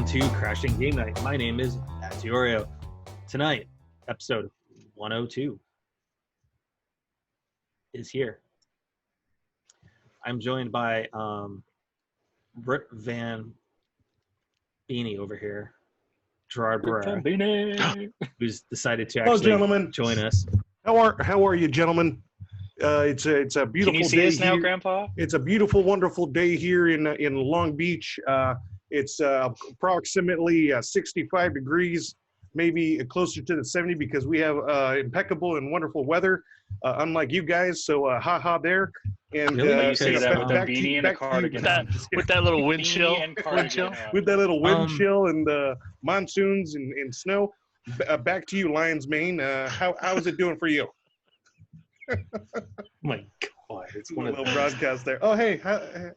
to Crashing Game Night. My name is Atiorio. Tonight, episode 102 is here. I'm joined by Rip Van Beanie over here, Gerard Barrera, who's decided to actually join us. How are you, gentlemen? It's a beautiful Can you see day us now, here. Grandpa? It's a beautiful, wonderful day here in Long Beach. It's approximately 65 degrees, maybe closer to the 70 because we have impeccable and wonderful weather, unlike you guys. So haha there. And Really? You say that with a back to- beanie and a back to you. cardigan. With that little wind Beanie chill. and cardigan. With that little wind Um, chill and monsoons and snow. Back to you, Lions Mane. How is it doing for you? Oh my God, it's one A of little those. broadcast there. Oh, hey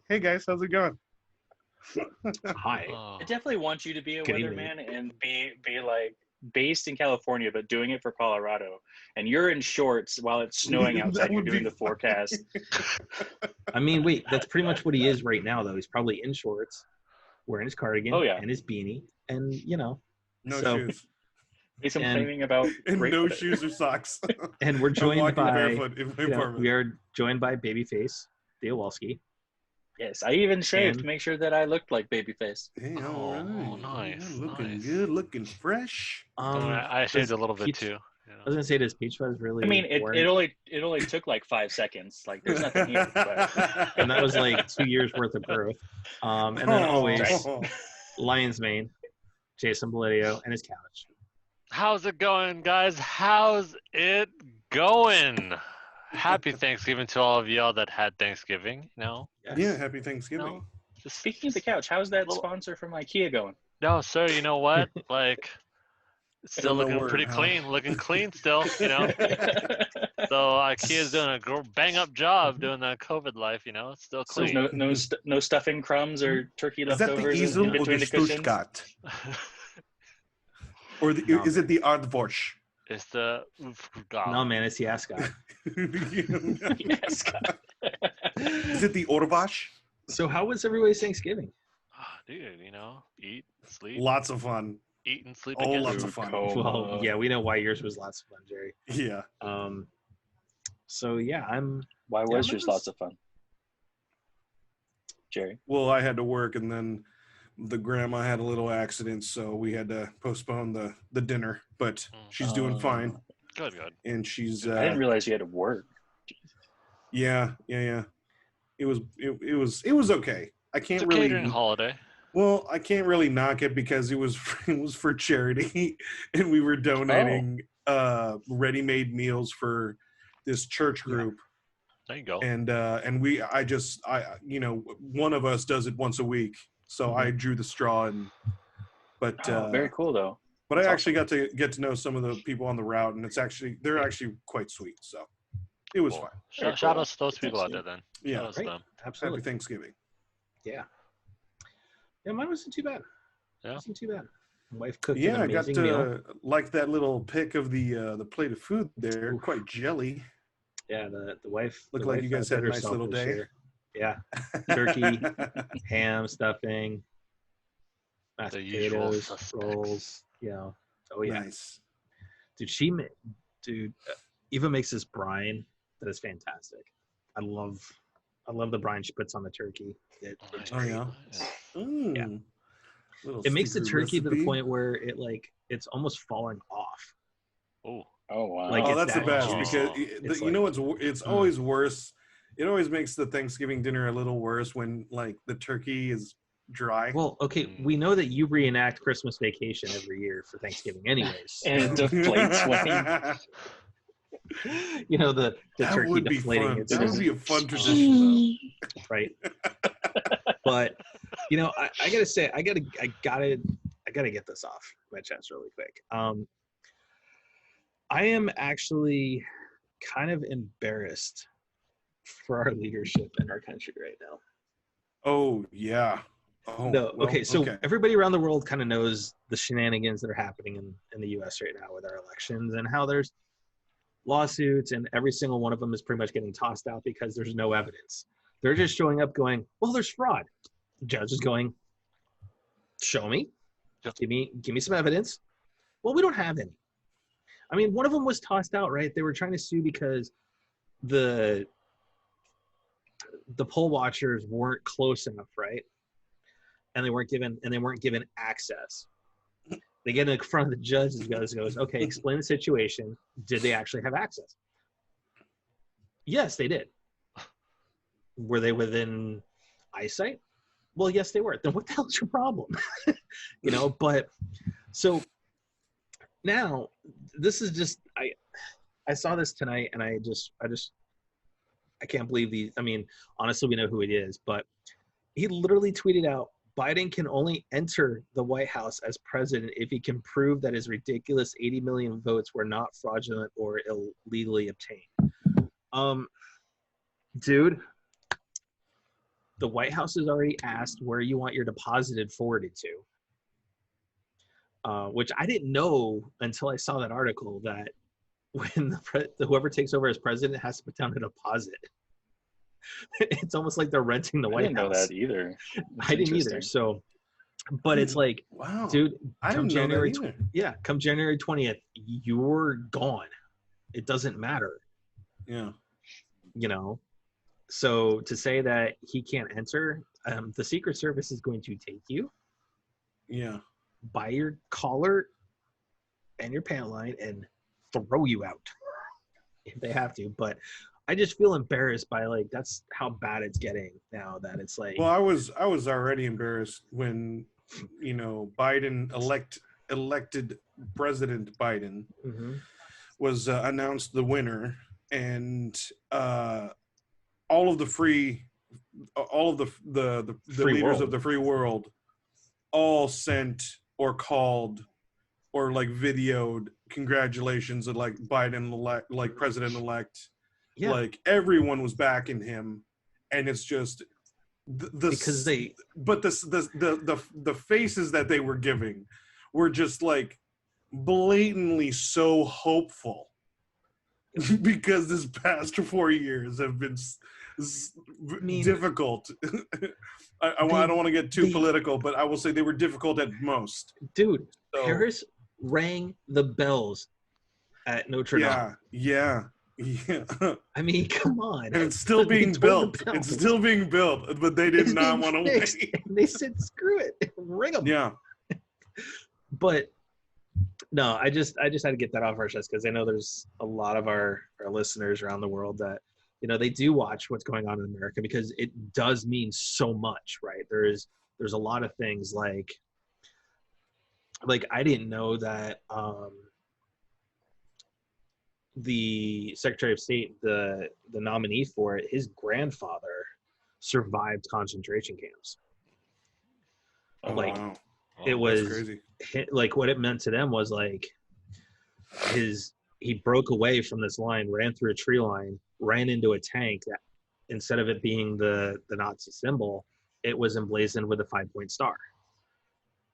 hey guys, how's it going? Hi. Oh. I definitely want you to be a Good evening. weatherman and be like based in California, but doing it for Colorado. And you're in shorts while it's snowing That outside. You're would doing be the forecast. I mean, wait, that's pretty much what he is right now, though. He's probably in shorts, wearing his cardigan Oh, yeah. and his beanie, and, you know, No So- shoes. He's And- complaining about And great no weather. shoes or socks. and we're I'm joined walking by, barefoot in my you know, apartment. we are joined by Babyface Theowalski. Yes, I even shaved And- to make sure that I looked like Babyface. Hey, Oh, all right. nice, Yeah, looking nice. good, looking fresh. I shaved a little bit Peach- too. I was gonna say, does Peach Fuzz really? I mean, boring? it only took like 5 seconds. Like there's nothing here. But and that was like 2 years worth of growth. And then always Oh. Lion's Mane, Jason Belidio, and his couch. How's it going, guys? How's it going? Happy Thanksgiving to all of y'all that had Thanksgiving. No, Yes. Yeah, happy Thanksgiving. no. Just speaking of the couch, how's that Little- sponsor from IKEA going? No, sir. You know what? Like, it's still Don't know looking word, pretty huh? clean. Looking clean still. You know. So IKEA's doing a bang up job doing that COVID life. You know, it's still So there's clean. no stuffing crumbs or turkey Is that the leftovers in easel or between the the cushions. Stuttgart? Or No. is it the Ardvorsch? It's the No, man, it's the ascot. Yes, God. Is it the Orvash? So, how was everybody's Thanksgiving? Dude, you know, eat, sleep, Lots of fun. eat and sleep. Oh, again. lots of fun. Well, yeah, we know why yours was lots of fun, Jerry. Yeah. So yeah, Why Yeah, was that yours was- lots of fun? Jerry. Well, I had to work, and then the grandma had a little accident, so we had to postpone the dinner. But she's doing fine, Good, good. and she's I didn't realize you had to work. yeah. It was okay. I can't It's a really. catering holiday. Well, I can't really knock it because it was for charity, and we were donating ready-made meals for this church group, There you go. and one of us does it once a week, so I drew the straw, but Very cool though. but I That's actually got to get to know some of the people on the route, and they're actually quite sweet, so it was Cool. fun. Very Shout cool. out to those people out there then. Yeah, Shout out to Great. them. absolutely. happy Thanksgiving. Yeah, mine wasn't too bad. Yeah. Wasn't too bad. My wife cooked Yeah, an I got amazing meal. to like that little pic of the plate of food there, Oof. quite jelly. Yeah, the wife Looked the like wife, you guys did had a nice herself little this day. year. Yeah, Turkey. Ham, stuffing, mashed The usual potatoes, suspects. rolls. You know, oh yeah, Nice. dude, Eva makes this brine that is fantastic. I love the brine she puts on the turkey. It's Nice. Oh, yeah? Yeah. Little It makes the secret turkey to the recipe. point where it's almost falling off. Oh, Oh wow. Like, Oh, it's that's the that best juicy. because It's you know like- it's always worse. It always makes the Thanksgiving dinner a little worse when like the turkey is dry. Well, okay, we know that you reenact Christmas Vacation every year for Thanksgiving, anyways. And it deflates when You know the that turkey would be deflating. fun. It's That would just- be a fun tradition. right. But you know, I gotta say, I gotta get this off my chest really quick. I am actually kind of embarrassed for our leadership in our country right now. Oh yeah. Oh, No, well, okay, so everybody around the world kind of knows the shenanigans that are happening in the U.S. right now with our elections and how there's lawsuits, and every single one of them is pretty much getting tossed out because there's no evidence. They're just showing up going, well, there's fraud. The judge is going, show me. Give me some evidence. Well, we don't have any. I mean, one of them was tossed out, right? They were trying to sue because the poll watchers weren't close enough, right? And they weren't given access. They get in front of the judge. The judge goes, "Okay, explain the situation. Did they actually have access?" Yes, they did. Were they within eyesight? Well, yes, they were. Then what the hell's your problem? But so now this is just I saw this tonight and I can't believe these. I mean, honestly, we know who it is, but he literally tweeted out, Biden can only enter the White House as president if he can prove that his ridiculous 80 million votes were not fraudulent or illegally obtained. Dude, the White House has already asked where you want your deposited forwarded to, which I didn't know until I saw that article that when whoever takes over as president has to put down a deposit. It's almost like they're renting the White House. I didn't know that either. I didn't either. So, but it's like, wow, dude, I come didn't know January, that either. come January 20th, you're gone. It doesn't matter. Yeah. So to say that he can't enter, the Secret Service is going to take you. Yeah. By your collar and your pant line and throw you out if they have to. But I just feel embarrassed by that's how bad it's getting now that it's like. Well, I was already embarrassed when Biden elected President Biden was announced the winner, and all of the leaders of the free world all sent or called or videoed congratulations of Biden president-elect. Yeah. Everyone was backing him, and it's just the faces that they were giving were just blatantly so hopeful because this past 4 years have been difficult. I don't want to get too political, but I will say they were difficult at most. Dude, so, Paris rang the bells at Notre Dame. Yeah. I mean, come on. And it's still being built. It's still being built, but they did not want to wait. They said, screw it. Ring them. Yeah. But no, I just had to get that off our chest because I know there's a lot of our listeners around the world that, they do watch what's going on in America because it does mean so much, right? There's a lot of things like I didn't know that the Secretary of State, the nominee for it, his grandfather survived concentration camps. Oh, wow. It was crazy. What it meant to them was he broke away from this line, ran through a tree line, ran into a tank that instead of it being the Nazi symbol, it was emblazoned with a 5-point star.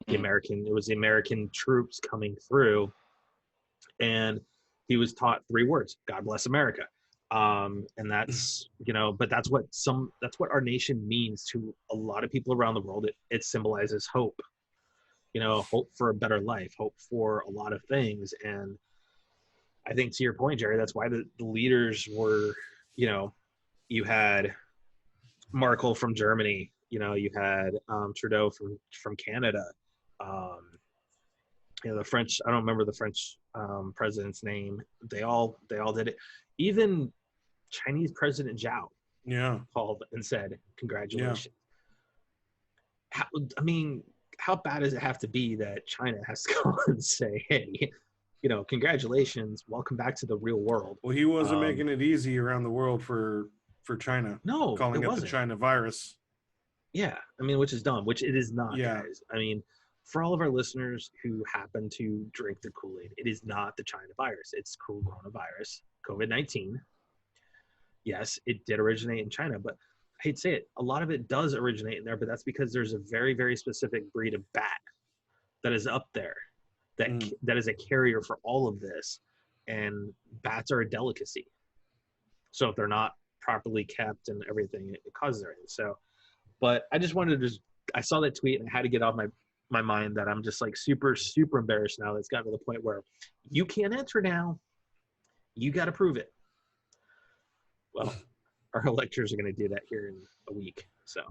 It was the American troops coming through, and he was taught 3 words: God bless America. And that's, but that's what our nation means to a lot of people around the world. It symbolizes hope, hope for a better life, hope for a lot of things. And I think to your point, Jerry, that's why the leaders were, you had Merkel from Germany, you had Trudeau from Canada, the French, I don't remember the French president's name. They all did it. Even Chinese President Zhao called and said, congratulations. Yeah. How bad does it have to be that China has to go and say, hey, congratulations, welcome back to the real world? Well, he wasn't making it easy around the world for China. No, calling it it wasn't. The China virus. Yeah, which is dumb, which it is not, guys. For all of our listeners who happen to drink the Kool-Aid, it is not the China virus. It's coronavirus, COVID-19. Yes, it did originate in China, but I hate to say it, a lot of it does originate in there, but that's because there's a very, very specific breed of bat that is up there that is a carrier for all of this, and bats are a delicacy. So if they're not properly kept and everything, it causes everything. So, but I just wanted to I saw that tweet and I had to get off my mind that I'm just like super, super embarrassed now. That's gotten to the point where you can't enter now. You got to prove it. Well, our electors are going to do that here in a week. So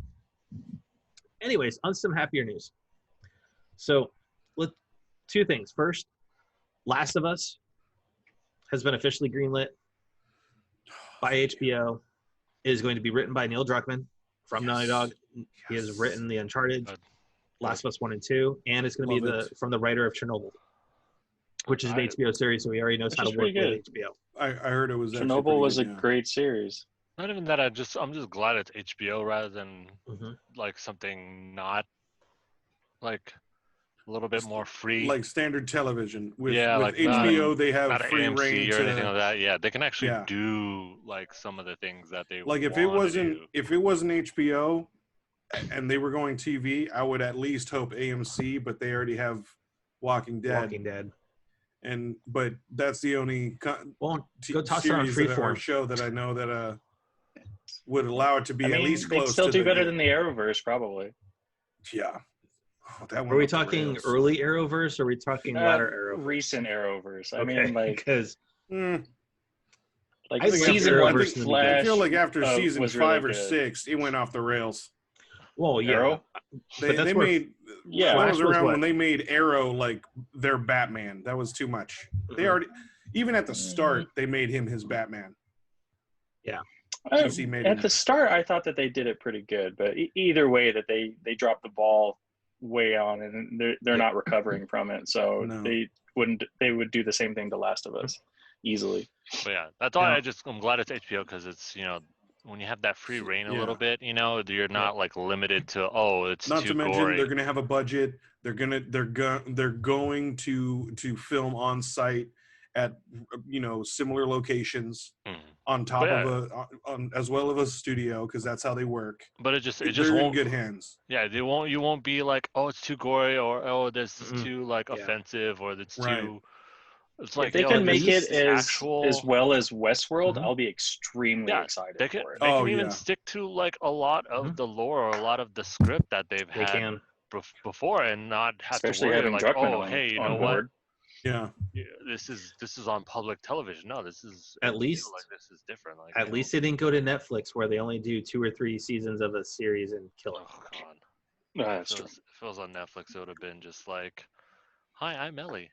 anyways, on some happier news. So two things. First, Last of Us has been officially greenlit by HBO. It is going to be written by Neil Druckmann from Naughty Dog. He has written the Uncharted, Last of Us 1 and 2, and it's going to be from the writer of Chernobyl, which is an HBO series, so he already knows how to work with HBO. I heard it was Chernobyl was a great series. Not even that. I'm just glad it's HBO rather than like something not like a little bit more free, like standard television. With like HBO, they have free AMC reign or to anything like that. Yeah, they can actually do like some of the things that they like. If it wasn't HBO, and they were going TV, I would at least hope AMC, but they already have Walking Dead. But that's the only series or show that I know that would allow it to be at least close. They'd still do better than the Arrowverse, probably. Yeah. Are we talking early Arrowverse, or are we talking latter Arrowverse? Recent Arrowverse. I mean, like, because like season 1 Flash. I feel like after season 5 or really 6, it went off the rails. Well, yeah, Arrow? They made that was around when they made Arrow like their Batman. That was too much. They already, even at the start, they made him his Batman. Yeah. At the start, I thought that they did it pretty good, but either way, that they dropped the ball way on, and they're not recovering from it. So they would do the same thing to Last of Us easily. But yeah, that's why I'm glad it's HBO, because it's when you have that free reign a little bit, you're not like limited to it's not too to mention gory. They're gonna have a budget. They're going to film on site at similar locations on top of as well as a studio, because that's how they work. But it just they're won't in good hands. Yeah, you won't be like, it's too gory, or this is too like offensive, or it's too. It's like if they can make it as well as Westworld, Mm-hmm. I'll be extremely excited for it. They can even stick to like a lot of the lore or a lot of the script that they've had before, and not have Especially to worry having like, Druckmann hey, you on know board. what? Yeah, this is on public television. No, this is at least like this is different. Like at least they didn't go to Netflix where they only do 2 or 3 seasons of a series and kill it. Oh God. That's If it was on Netflix, it would have been just like, "Hi, I'm Ellie."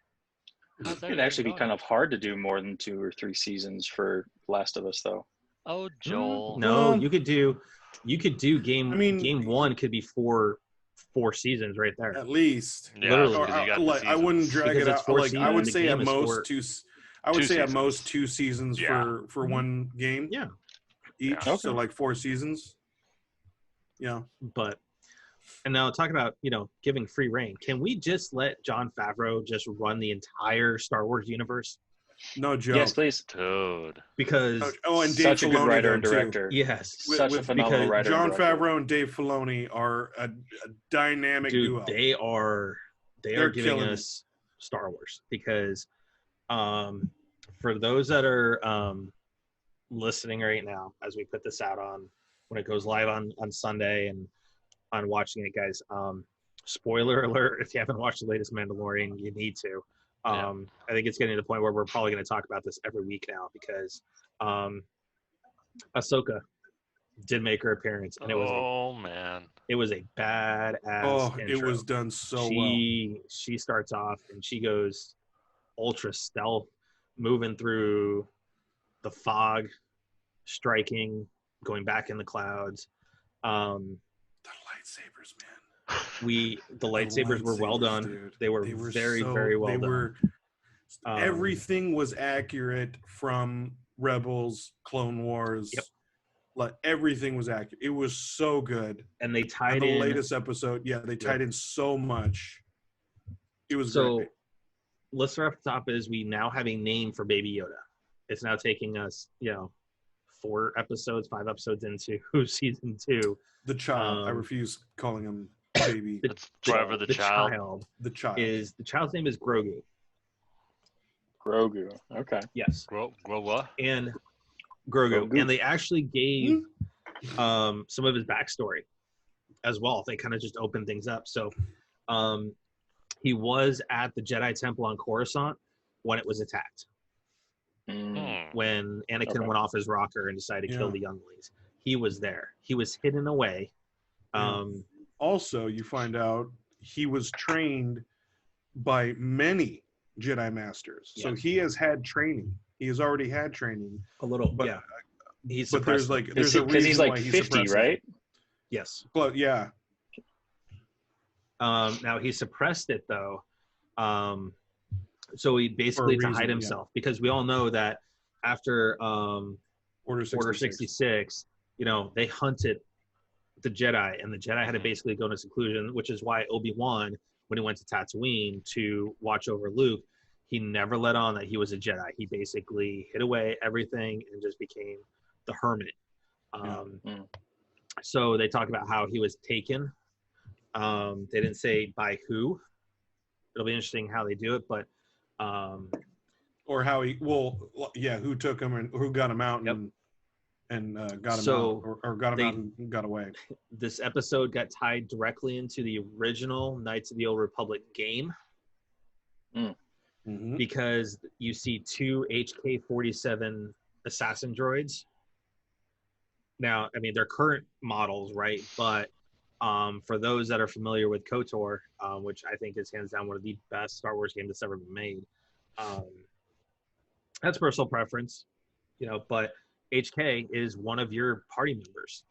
It'd actually be kind of hard to do more than 2 or 3 seasons for Last of Us, though. Oh, Joel. No, you could do game. Game 1 could be 4 seasons right there. At least, literally. I wouldn't drag it out. Like I would say at most 2. I would say at most 2 seasons for one game. Yeah. Each, so like 4 seasons. Yeah. But. And now talk about, giving free reign. Can we just let Jon Favreau just run the entire Star Wars universe? No joke. Yes, please. Dude. Because and Dave such a good writer and director. Yes. Such a phenomenal writer. Jon Favreau and Dave Filoni are a dynamic duo. They're giving us Star Wars, because for those that are listening right now, as we put this out on when it goes live on Sunday and on watching it, guys, spoiler alert, if you haven't watched the latest Mandalorian, you need to. I think it's getting to the point where we're probably going to talk about this every week now, because Ahsoka did make her appearance, and it was a badass intro. It was done so well. She starts off and she goes ultra stealth, moving through the fog, striking, going back in the clouds. The lightsabers, man. The lightsabers were well done. Dude. They were very, very well done. Everything was accurate from Rebels, Clone Wars. Yep. Like everything was accurate. It was so good. And they tied in the latest episode. Yeah, they tied in so much. It was great. Let's start off the top is we now have a name for Baby Yoda. It's now taking us, 5 episodes into season 2. The child. I refuse calling him baby. The child's name is Grogu. Grogu. Okay. Yes. Grogu. And Grogu. And they actually gave some of his backstory as well. They kind of just opened things up. So He was at the Jedi Temple on Coruscant when it was attacked. When Anakin went off his rocker and decided to kill the younglings, he was there. He was hidden away. Also, you find out he was trained by many Jedi Masters, so he has had training. He has already had training A little, but, yeah. But there's a reason because he's like why 50, right? Yes. But yeah. Now he suppressed it though, so he basically to hide himself because we all know that after Order 66, you know, they hunted the Jedi, and the Jedi had to basically go into seclusion, which is why Obi-Wan, when he went to Tatooine to watch over Luke, he never let on that he was a Jedi. He basically hid away everything and just became the hermit. So they talk about how he was taken. They didn't say by who. It'll be interesting how they do it, but or how he who took him and who got him out and got him out or got him out and got away. This episode got tied directly into the original Knights of the Old Republic game. Because you see 2 HK-47 assassin droids. Now, I mean, they're current models, right? But for those that are familiar with KOTOR, which I think is hands down one of the best Star Wars games that's ever been made, that's personal preference, you know, but HK is one of your party members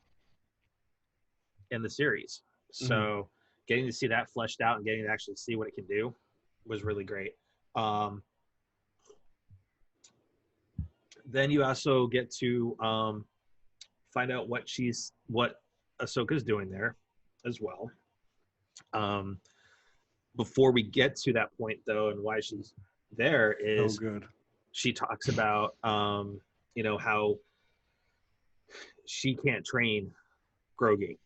in the series. So getting to see that fleshed out and getting to actually see what it can do was really great. Then you also get to find out what Ahsoka's doing there as well. Before we get to that point though, and why she's there is she talks about you know, how she can't train Grogu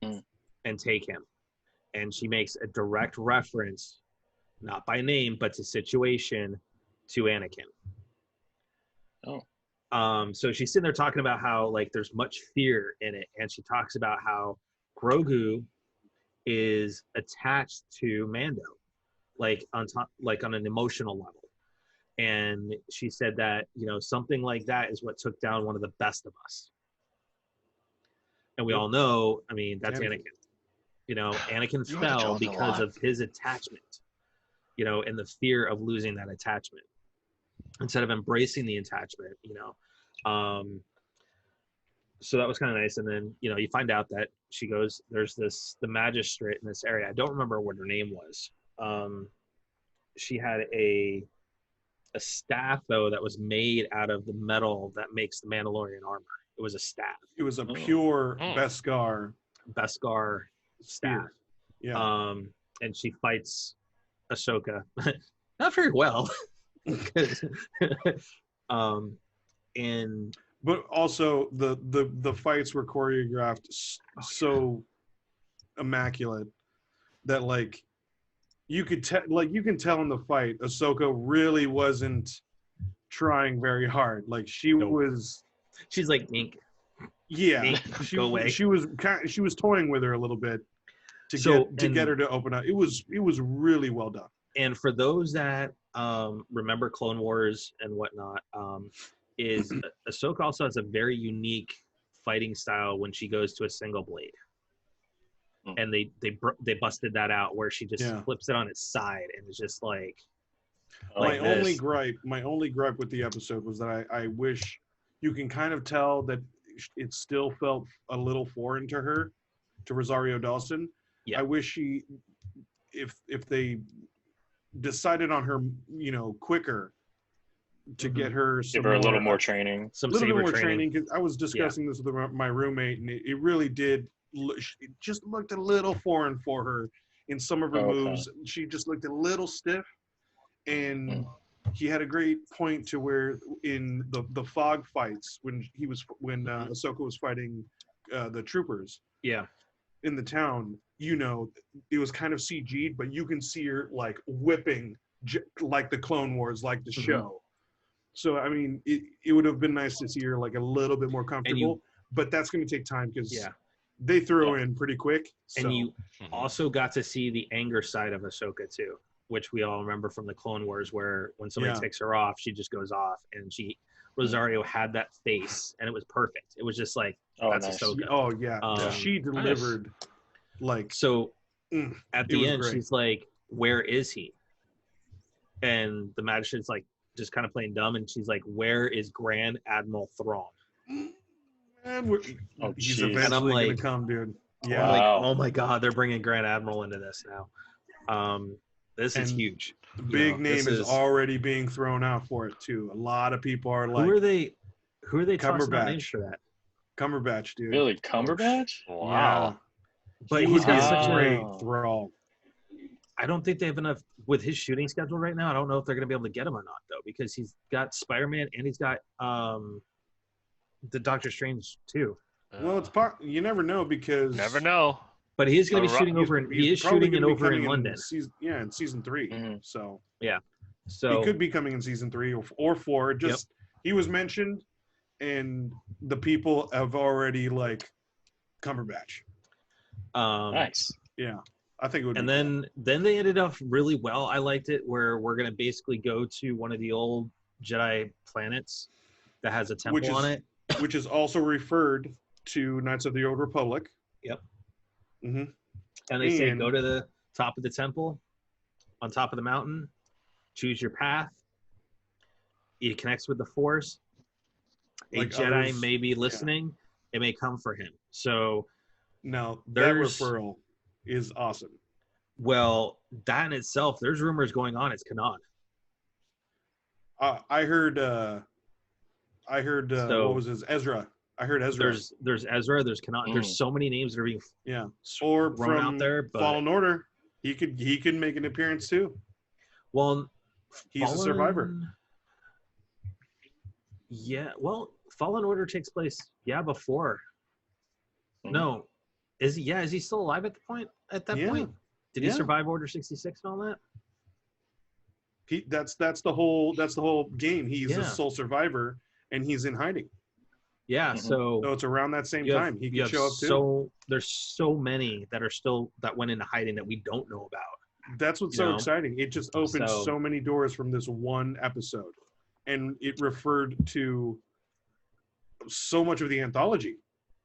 and take him, and she makes a direct reference, not by name but to situation, to Anakin. So she's sitting there talking about how like there's much fear in it, and she talks about how Grogu is attached to Mando, like on an emotional level. And she said that, you know, something like that is what took down one of the best of us. And we all know, I mean, that's Anakin. You know, Anakin fell because of his attachment, you know, and the fear of losing that attachment instead of embracing the attachment, you know. So that was kind of nice. And then, you know, you find out that she goes, there's the magistrate in this area. I don't remember what her name was. She had a staff though that was made out of the metal that makes the Mandalorian armor. It was a staff. It was a pure Beskar staff. Yeah. And she fights Ahsoka not very well. But also the fights were choreographed so immaculate that like you can tell in the fight Ahsoka really wasn't trying very hard. Like she's like ink. Yeah, ink, go away. She was toying with her a little bit to get her to open up. It was really well done. And for those that remember Clone Wars and whatnot, is Ahsoka also has a very unique fighting style when she goes to a single blade. And they busted that out where she just flips it on its side and it's just like my only gripe with the episode was that I wish, you can kind of tell that it still felt a little foreign to her, to Rosario Dawson. I wish if they decided on her, you know, quicker to get her give her a little more training, a little bit more training. Because I was discussing this with my roommate, and it really did. It just looked a little foreign for her in some of her moves. She just looked a little stiff, and he had a great point to where in the fog fights when Ahsoka was fighting the troopers in the town, you know, it was kind of CG'd, but you can see her like whipping like the Clone Wars, like the show. So I mean, it would have been nice to see her like a little bit more comfortable, but that's going to take time because they throw in pretty quick. So. And you also got to see the anger side of Ahsoka too, which we all remember from the Clone Wars, where when somebody takes her off, she just goes off, and Rosario had that face, and it was perfect. It was just like, that's nice. Ahsoka. Oh yeah, she delivered So at the end, great. she's like, "Where is he?" And the magistrate's like, just kind of playing dumb, and she's like, "Where is Grand Admiral Thrawn?" He's eventually gonna come, dude. Yeah. I'm like, oh my God, they're bringing Grand Admiral into this now. This is huge. The big name is already being thrown out for it too. A lot of people are like, who are they tossing out names for that? Cumberbatch, dude. Really, Cumberbatch? Wow. Yeah. But he's got such such a a great thrall. I don't think they have enough with his shooting schedule right now. I don't know if they're going to be able to get him or not, though, because he's got Spider-Man and he's got the Doctor Strange too. Well, it's you never know because never know. But he is going to be shooting over, he is shooting it over in London. In season 3. Mm-hmm. So so he could be coming in season 3 or 4. Just he was mentioned, and the people have already like Cumberbatch. Nice. Yeah. I think it would. And then they ended up really well. I liked it where we're gonna basically go to one of the old Jedi planets that has a temple on it, which is also referred to Knights of the Old Republic. Yep. Mm-hmm. And they say go to the top of the temple, on top of the mountain, choose your path. It connects with the Force. A Jedi may be listening. It may come for him. So now that referral is awesome. Well, that in itself, there's rumors going on. It's Kanan. I heard. What was his Ezra? I heard Ezra. There's Ezra. There's Kanan. There's so many names that are being or thrown from out there. But Fallen Order, he could make an appearance too. Well, he's a survivor. Yeah. Well, Fallen Order takes place before. No. Is he? Yeah, is he still alive at that point? Did he survive Order 66 and all that? That's the whole game. He's a sole survivor, and he's in hiding. Yeah, so it's around that same time he can show up too. So there's so many that went into hiding that we don't know about. That's what's so exciting. It just opened so many doors from this one episode, and it referred to so much of the anthology.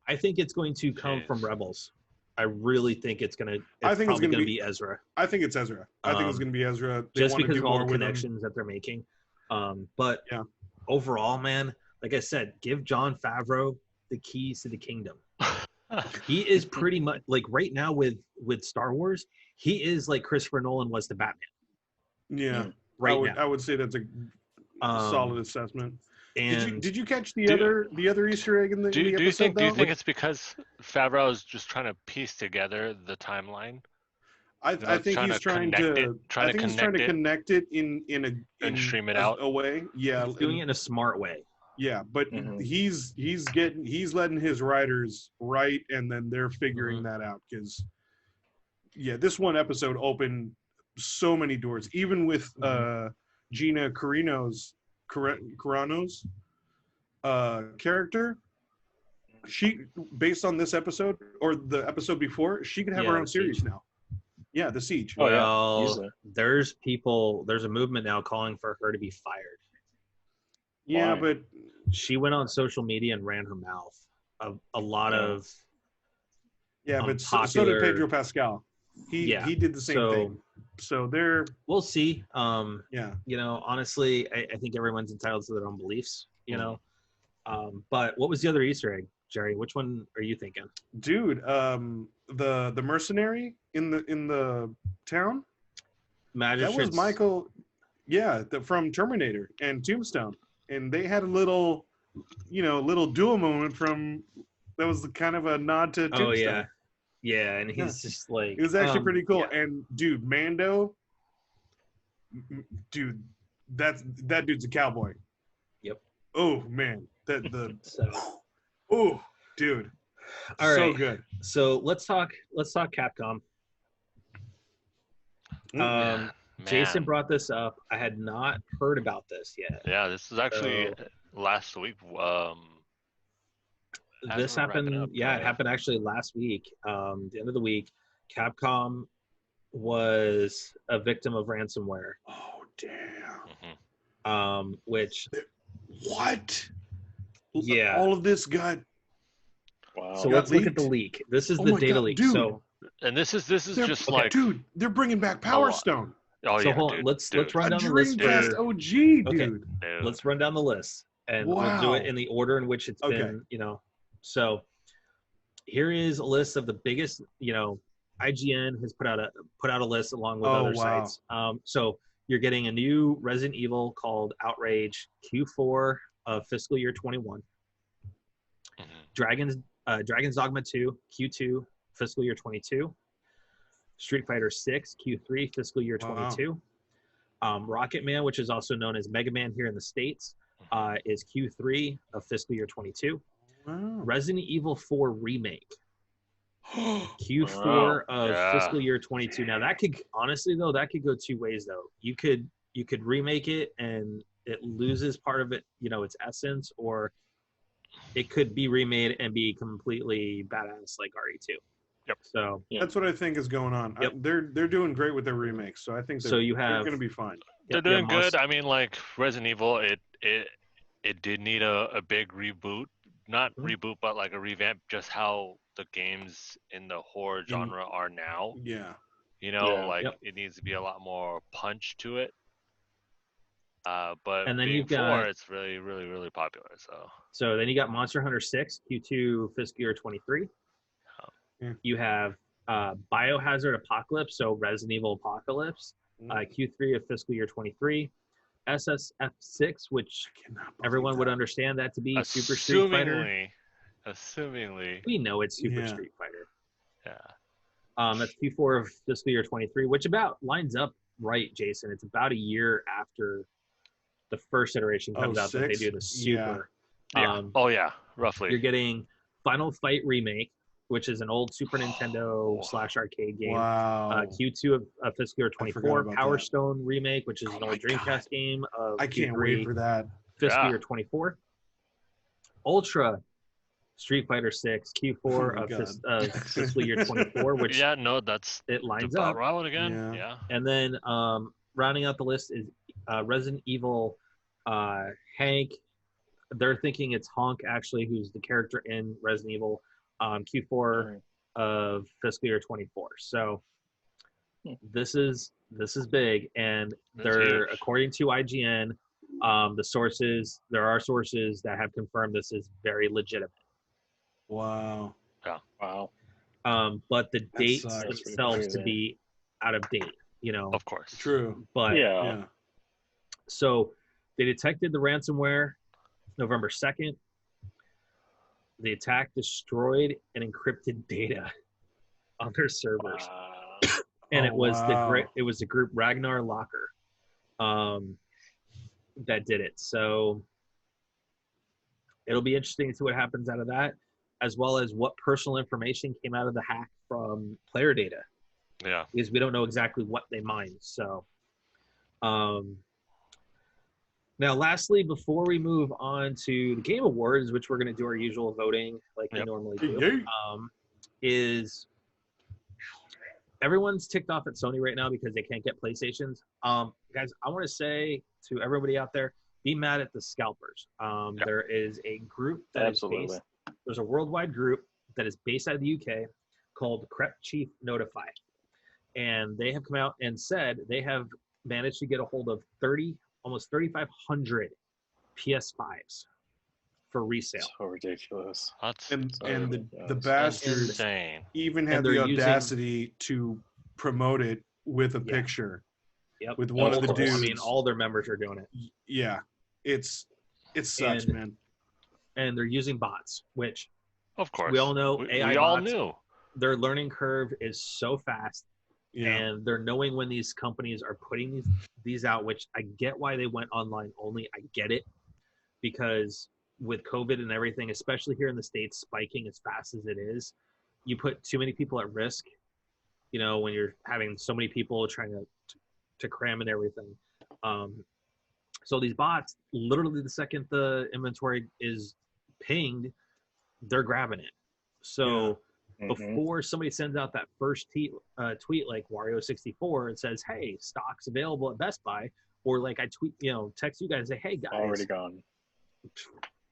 I think it's going to come from Rebels. I really think it's going to be Ezra. I think it's Ezra. I think it's going to be Ezra. They just because of all the connections that they're making. But overall, man, like I said, give Jon Favreau the keys to the kingdom. He is pretty much like right now with Star Wars. He is like Christopher Nolan was to Batman. Yeah, now. I would say that's a solid assessment. And did you catch the other Easter egg in the episode? Do you think it's because Favreau is just trying to piece together the timeline? I think he's trying to connect it in stream it out a way. Yeah, he's doing it in a smart way. Yeah, but he's letting his writers write, and then they're figuring that out because this one episode opened so many doors, even with Gina Carano's character. She, based on this episode or the episode before, she could have her own series now. Yeah, The Siege. There's a movement now calling for her to be fired. Yeah, but she went on social media and ran her mouth of a lot of but so did Pedro Pascal. He did the same thing. So we'll see. Honestly, I think everyone's entitled to their own beliefs, but what was the other Easter egg, Jerry? Which one are you thinking? Dude, the mercenary in the town, that was Michael, from Terminator and Tombstone, and they had a little dual moment from that was kind of a nod to Tombstone. Yeah, and he's just like... It was actually pretty cool. Yeah. And, dude, Mando... Dude, that dude's a cowboy. Yep. Oh, man. Oh, dude. All right. So good. So, let's talk Capcom. Jason brought this up. I had not heard about this yet. Yeah, this is actually last week. this happened. Yeah, it happened actually last week. The end of the week, Capcom was a victim of ransomware. Oh damn! Which what? Yeah, all of this got. Wow. So let's look at the leak. This is the data leak. Dude. So, and this is just like, dude, they're bringing back Power Stone. Oh so yeah, hold on, dude, let's run down the list. Dreamcast OG, dude. Okay, let's run down the list, and we'll do it in the order in which it's been. So here is a list of the biggest. IGN has put out a list along with other sites. So you're getting a new Resident Evil called Outrage Q4 of fiscal year 21. Dragon's Dogma 2 Q2 fiscal year 22. Street Fighter 6 Q3 fiscal year 22. Rocket Man, which is also known as Mega Man here in the States, is Q3 of fiscal year 22. Resident Evil 4 Remake Q4 of fiscal year 22. Now that could honestly though that could go two ways though. You could remake it and it loses part of it, its essence, or it could be remade and be completely badass like RE2. Yep. So that's what I think is going on. Yep. They're doing great with their remakes, so I think they're going to be fine. They're doing good. I mean, like Resident Evil, it did need a big reboot, not reboot, but like a revamp. Just how the games in the horror genre are now. Yeah. It needs to be a lot more punch to it. But and then you've got it's really, really, really popular. So then you got Monster Hunter 6 Q2 fiscal year 23. You have Biohazard Apocalypse, so Resident Evil Apocalypse, Q3 of fiscal year 23. SSF6, which everyone would understand that to be Super Street Fighter. Assumingly. We know it's Super Street Fighter. Yeah. That's Q4 of fiscal year 23, which about lines up right, Jason. It's about a year after the first iteration comes out that they do the Super. Yeah. Roughly. You're getting Final Fight Remake, which is an old Super Nintendo / arcade game. Wow. Q2 of fiscal year 24. Power Stone Remake, which is an old Dreamcast game of I can't wait for that. Fiscal year 24. Ultra Street Fighter 6 Q4 of fiscal year 24, which it lines up. Right again. Yeah. And then rounding out the list is Resident Evil Hank. They're thinking it's Honk actually, who's the character in Resident Evil. Q4 of fiscal year 24. So this is big, and they're according to IGN, there are sources that have confirmed this is very legitimate. Wow. Yeah. Wow. But the dates themselves to be out of date, Of course. True. But so they detected the ransomware November 2nd. The attack destroyed and encrypted data on their servers, and it was the group Ragnar Locker that did it. So it'll be interesting to see what happens out of that, as well as what personal information came out of the hack from player data. Yeah, because we don't know exactly what they mined. So, now, lastly, before we move on to the Game Awards, which we're going to do our usual voting like we normally do, is everyone's ticked off at Sony right now because they can't get PlayStations. Guys, I want to say to everybody out there, be mad at the scalpers. There is a group that is based, there's a worldwide group that is based out of the UK called Crep Chief Notify. And they have come out and said they have managed to get a hold of almost 3,500 PS5s for resale. So ridiculous. And the bastards even had the audacity to promote it with a picture. Yep. With one of the dudes. I mean, all their members are doing it. Yeah. It sucks, man. And they're using bots, which of course we all know AI we all bots, knew. Their learning curve is so fast. Yeah. And they're knowing when these companies are putting these out, which I get why they went online only. I get it, because with COVID and everything, especially here in the States, spiking as fast as it is, you put too many people at risk, when you're having so many people trying to cram and everything. So these bots, literally the second the inventory is pinged, they're grabbing it. So Mhm. before somebody sends out that first tweet like Wario64 and says, "Hey, stock's available at Best Buy," or like I tweet, text you guys and say, "Hey guys, Already gone.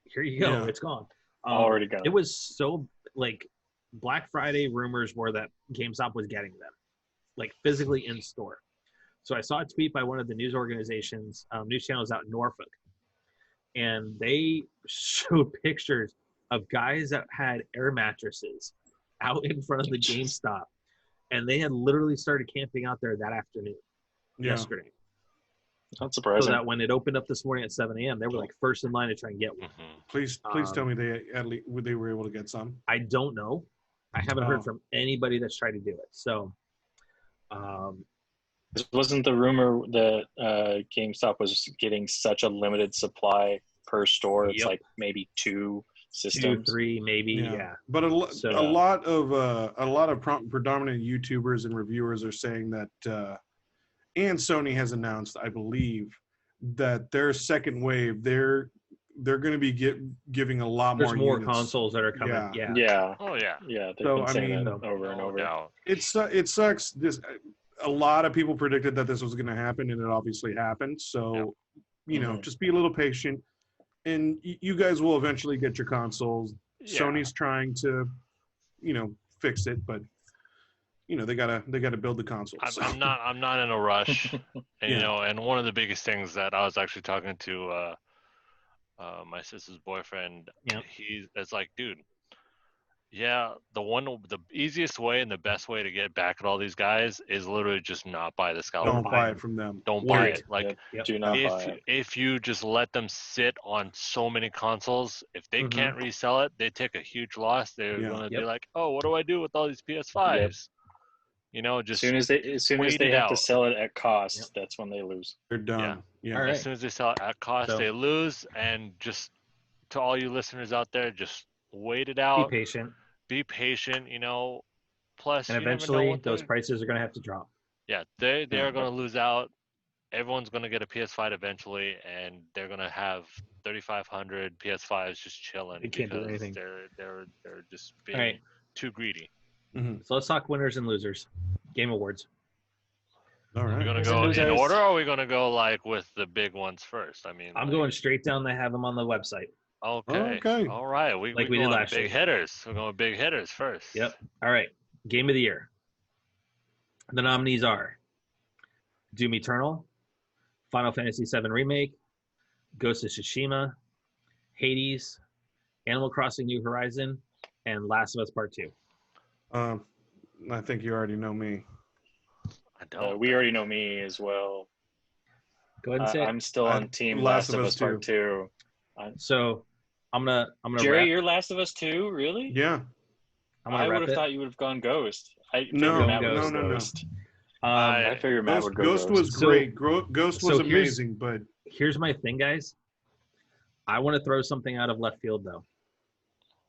here you go, Yeah. it's gone." Already gone. It was so like Black Friday rumors were that GameStop was getting them, like physically in store. So I saw a tweet by one of the news organizations, news channels out in Norfolk, and they showed pictures of guys that had air mattresses out in front of the GameStop, and they had literally started camping out there that afternoon, yesterday. Not So surprising. that when it opened up this morning at 7 a.m., they were like first in line to try and get one. Please tell me they were able to get some. I don't know. I haven't heard from anybody that's tried to do it. So, Wasn't the rumor that GameStop was getting such a limited supply per store? It's like maybe 2 systems, 2, 3, maybe. Yeah. But a lot of predominant YouTubers and reviewers are saying that, and Sony has announced, I believe, that their second wave, they're going to be giving a lot There's more units. consoles that are coming. Yeah. Oh yeah. Yeah. They've So, been saying I mean, that over and over. No. It sucks. A lot of people predicted that this was going to happen, and it obviously happened. So, just be a little patient, and you guys will eventually get your consoles. Yeah. Sony's trying to, fix it, but they gotta build the consoles. I'm not in a rush. And, Yeah. and one of the biggest things that I was actually talking to my sister's boyfriend, it's like, dude, the easiest way and the best way to get back at all these guys is literally just not buy the scalper. Don't buy it from them. Don't buy it. Like, do not buy it. if you just let them sit on so many consoles, if they can't resell it, they take a huge loss. They're going to be like, oh, what do I do with all these PS5s? Just as soon as they have to sell it at cost, that's when they lose. They're done. Yeah. All As right. soon as they sell it at cost, they lose. And just to all you listeners out there, just wait it out. Be patient. Plus, and eventually those prices are going to have to drop. Yeah, they're going to lose out. Everyone's going to get a PS5 eventually, and they're going to have 3,500 PS5s just chilling because they're just being too greedy. Mm-hmm. So let's talk winners and losers. Game Awards. All right. Are we going to go in order, or are we going to go like with the big ones first? I mean, I'm going straight down. They have them on the website. Okay. All right. We did last big hitters. We're going with big hitters first. Yep. All right. Game of the year. The nominees are Doom Eternal, Final Fantasy VII Remake, Ghost of Tsushima, Hades, Animal Crossing New Horizon, and Last of Us Part 2. I think you already know me. I don't. We already know me as well. Go ahead and say it. I'm still on Team Last of Us Part 2. So I'm gonna Jerry, you're Last of Us 2, really? Yeah. I would have thought you would have gone Ghost. No. I figured Matt would go Ghost was great. Ghost was amazing, but here's my thing, guys. I want to throw something out of left field though.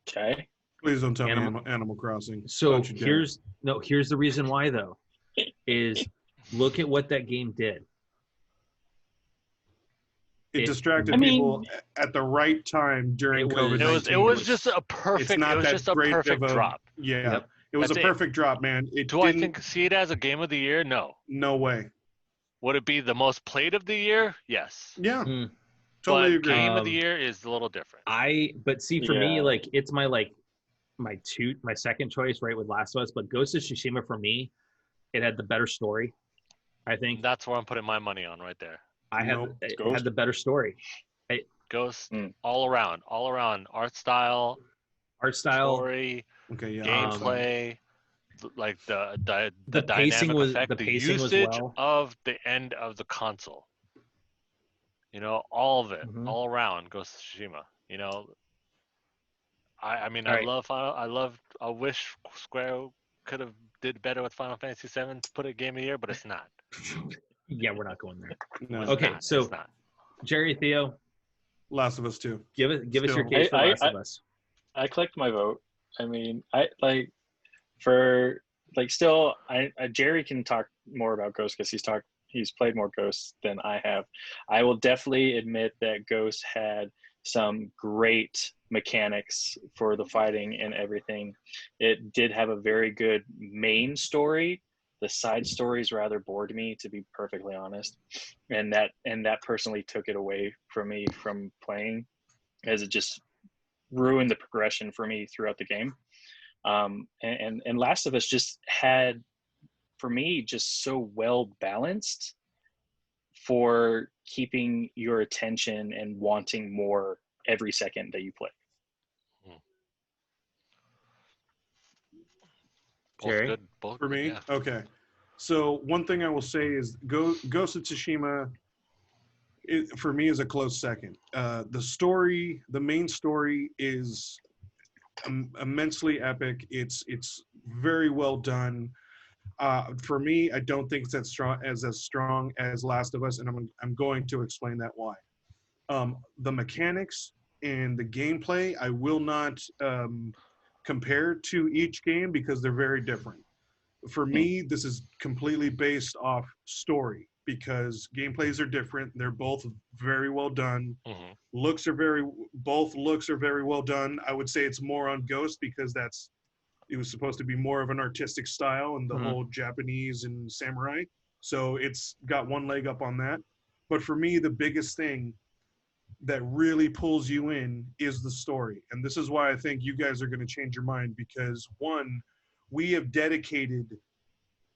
Okay. Please don't tell me Animal Crossing. So here's the reason why though, is look at what that game did. It distracted people at the right time during COVID-19. It was just a perfect. It was just a perfect drop. Yeah, yep. It was a perfect drop, man. Do I see it as a game of the year? No. No way. Would it be the most played of the year? Yes. Yeah. Totally agree. Game of the year is a little different. But see, for me, like it's my second choice, right, with Last of Us. But Ghost of Tsushima for me, it had the better story. I think that's where I'm putting my money on right there. It had the better story. Ghost all around art style, story, gameplay, like the pacing dynamic was effect, the pacing usage was well. of the end of the console. All of it, all around Ghost of Tsushima. I mean, I wish Square could have did better with Final Fantasy VII to put it game of the year, but it's not. Yeah, we're not going there. No. Okay, so Jerry, Theo, Last of Us 2. Give us your case for Last of Us. I clicked my vote. I mean, Jerry can talk more about Ghost because he's played more Ghosts than I have. I will definitely admit that Ghost had some great mechanics for the fighting and everything. It did have a very good main story. The side stories rather bored me, to be perfectly honest, and that personally took it away from me from playing, as it just ruined the progression for me throughout the game. And Last of Us just had, for me, just so well balanced for keeping your attention and wanting more every second that you play. Jerry? Both For good, me, yeah. okay. So one thing I will say is Ghost of Tsushima, for me, is a close second. The main story is immensely epic. It's very well done. For me, I don't think it's as strong as Last of Us, and I'm going to explain that why. The mechanics and the gameplay, I will not compare to each game because they're very different. For me, this is completely based off story because gameplays are different. They're both very well done. Mm-hmm. Both looks are very well done. I would say it's more on Ghost because it was supposed to be more of an artistic style and the whole Japanese and samurai. So it's got one leg up on that. But for me, the biggest thing that really pulls you in is the story. And this is why I think you guys are going to change your mind because, one, we have dedicated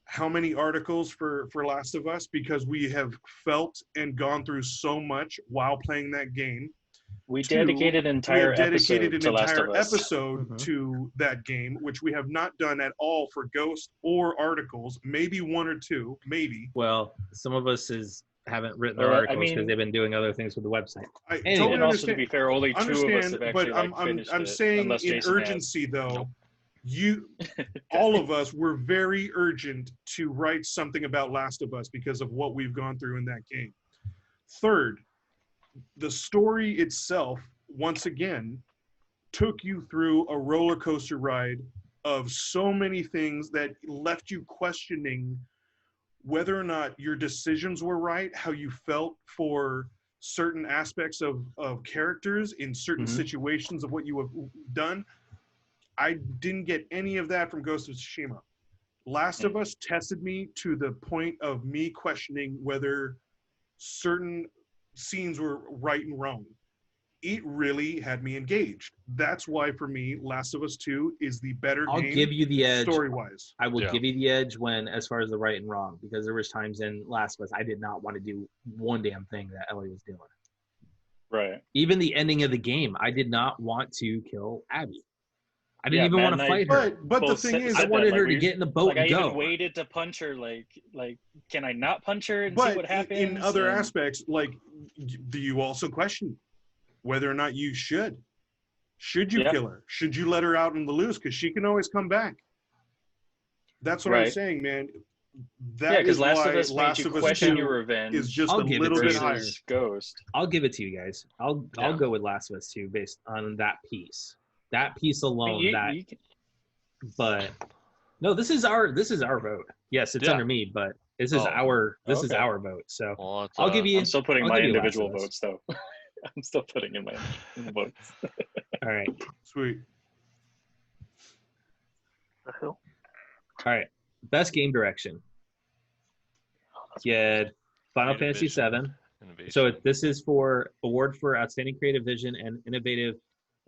how many articles for Last of Us because we have felt and gone through so much while playing that game. We dedicated an entire episode to Last of Us. To that game, which we have not done at all for Ghost or articles, maybe one or two, maybe. Well, some of us haven't written their articles because they've been doing other things with the website. I totally understand. Also, to be fair, only two of us have actually finished it. I'm saying in urgency, though, all of us were very urgent to write something about Last of Us because of what we've gone through in that game. Third, the story itself, once again, took you through a roller coaster ride of so many things that left you questioning whether or not your decisions were right, how you felt for certain aspects of characters in certain situations of what you have done. I didn't get any of that from Ghost of Tsushima. Last of Us tested me to the point of me questioning whether certain scenes were right and wrong. It really had me engaged. That's why, for me, Last of Us 2 is the better game. I'll give you the edge. Story-wise. I will give you the edge as far as the right and wrong, because there was times in Last of Us I did not want to do one damn thing that Ellie was doing. Right. Even the ending of the game, I did not want to kill Abby. I didn't even want to fight her. But the thing is, I wanted her to get in the boat and go. I even waited to punch her. Like, can I not punch her and see what happens? In other aspects, do you also question whether or not you should? Should you kill her? Should you let her out on the loose? Because she can always come back. That's what I'm saying, man. Because Last of Us made you question your revenge. Is just a little bit higher. Ghost. I'll give it to you guys. I'll go with Last of Us 2 based on that piece. That piece alone. But no, this is our vote. Yes, it's under me, but this is our vote. So I'll give you. I'm still putting my individual votes though. I'm still putting in my votes. All right. Sweet. The hell? All right. Best game direction. Yeah, Final Fantasy VII. So this is for award for outstanding creative vision and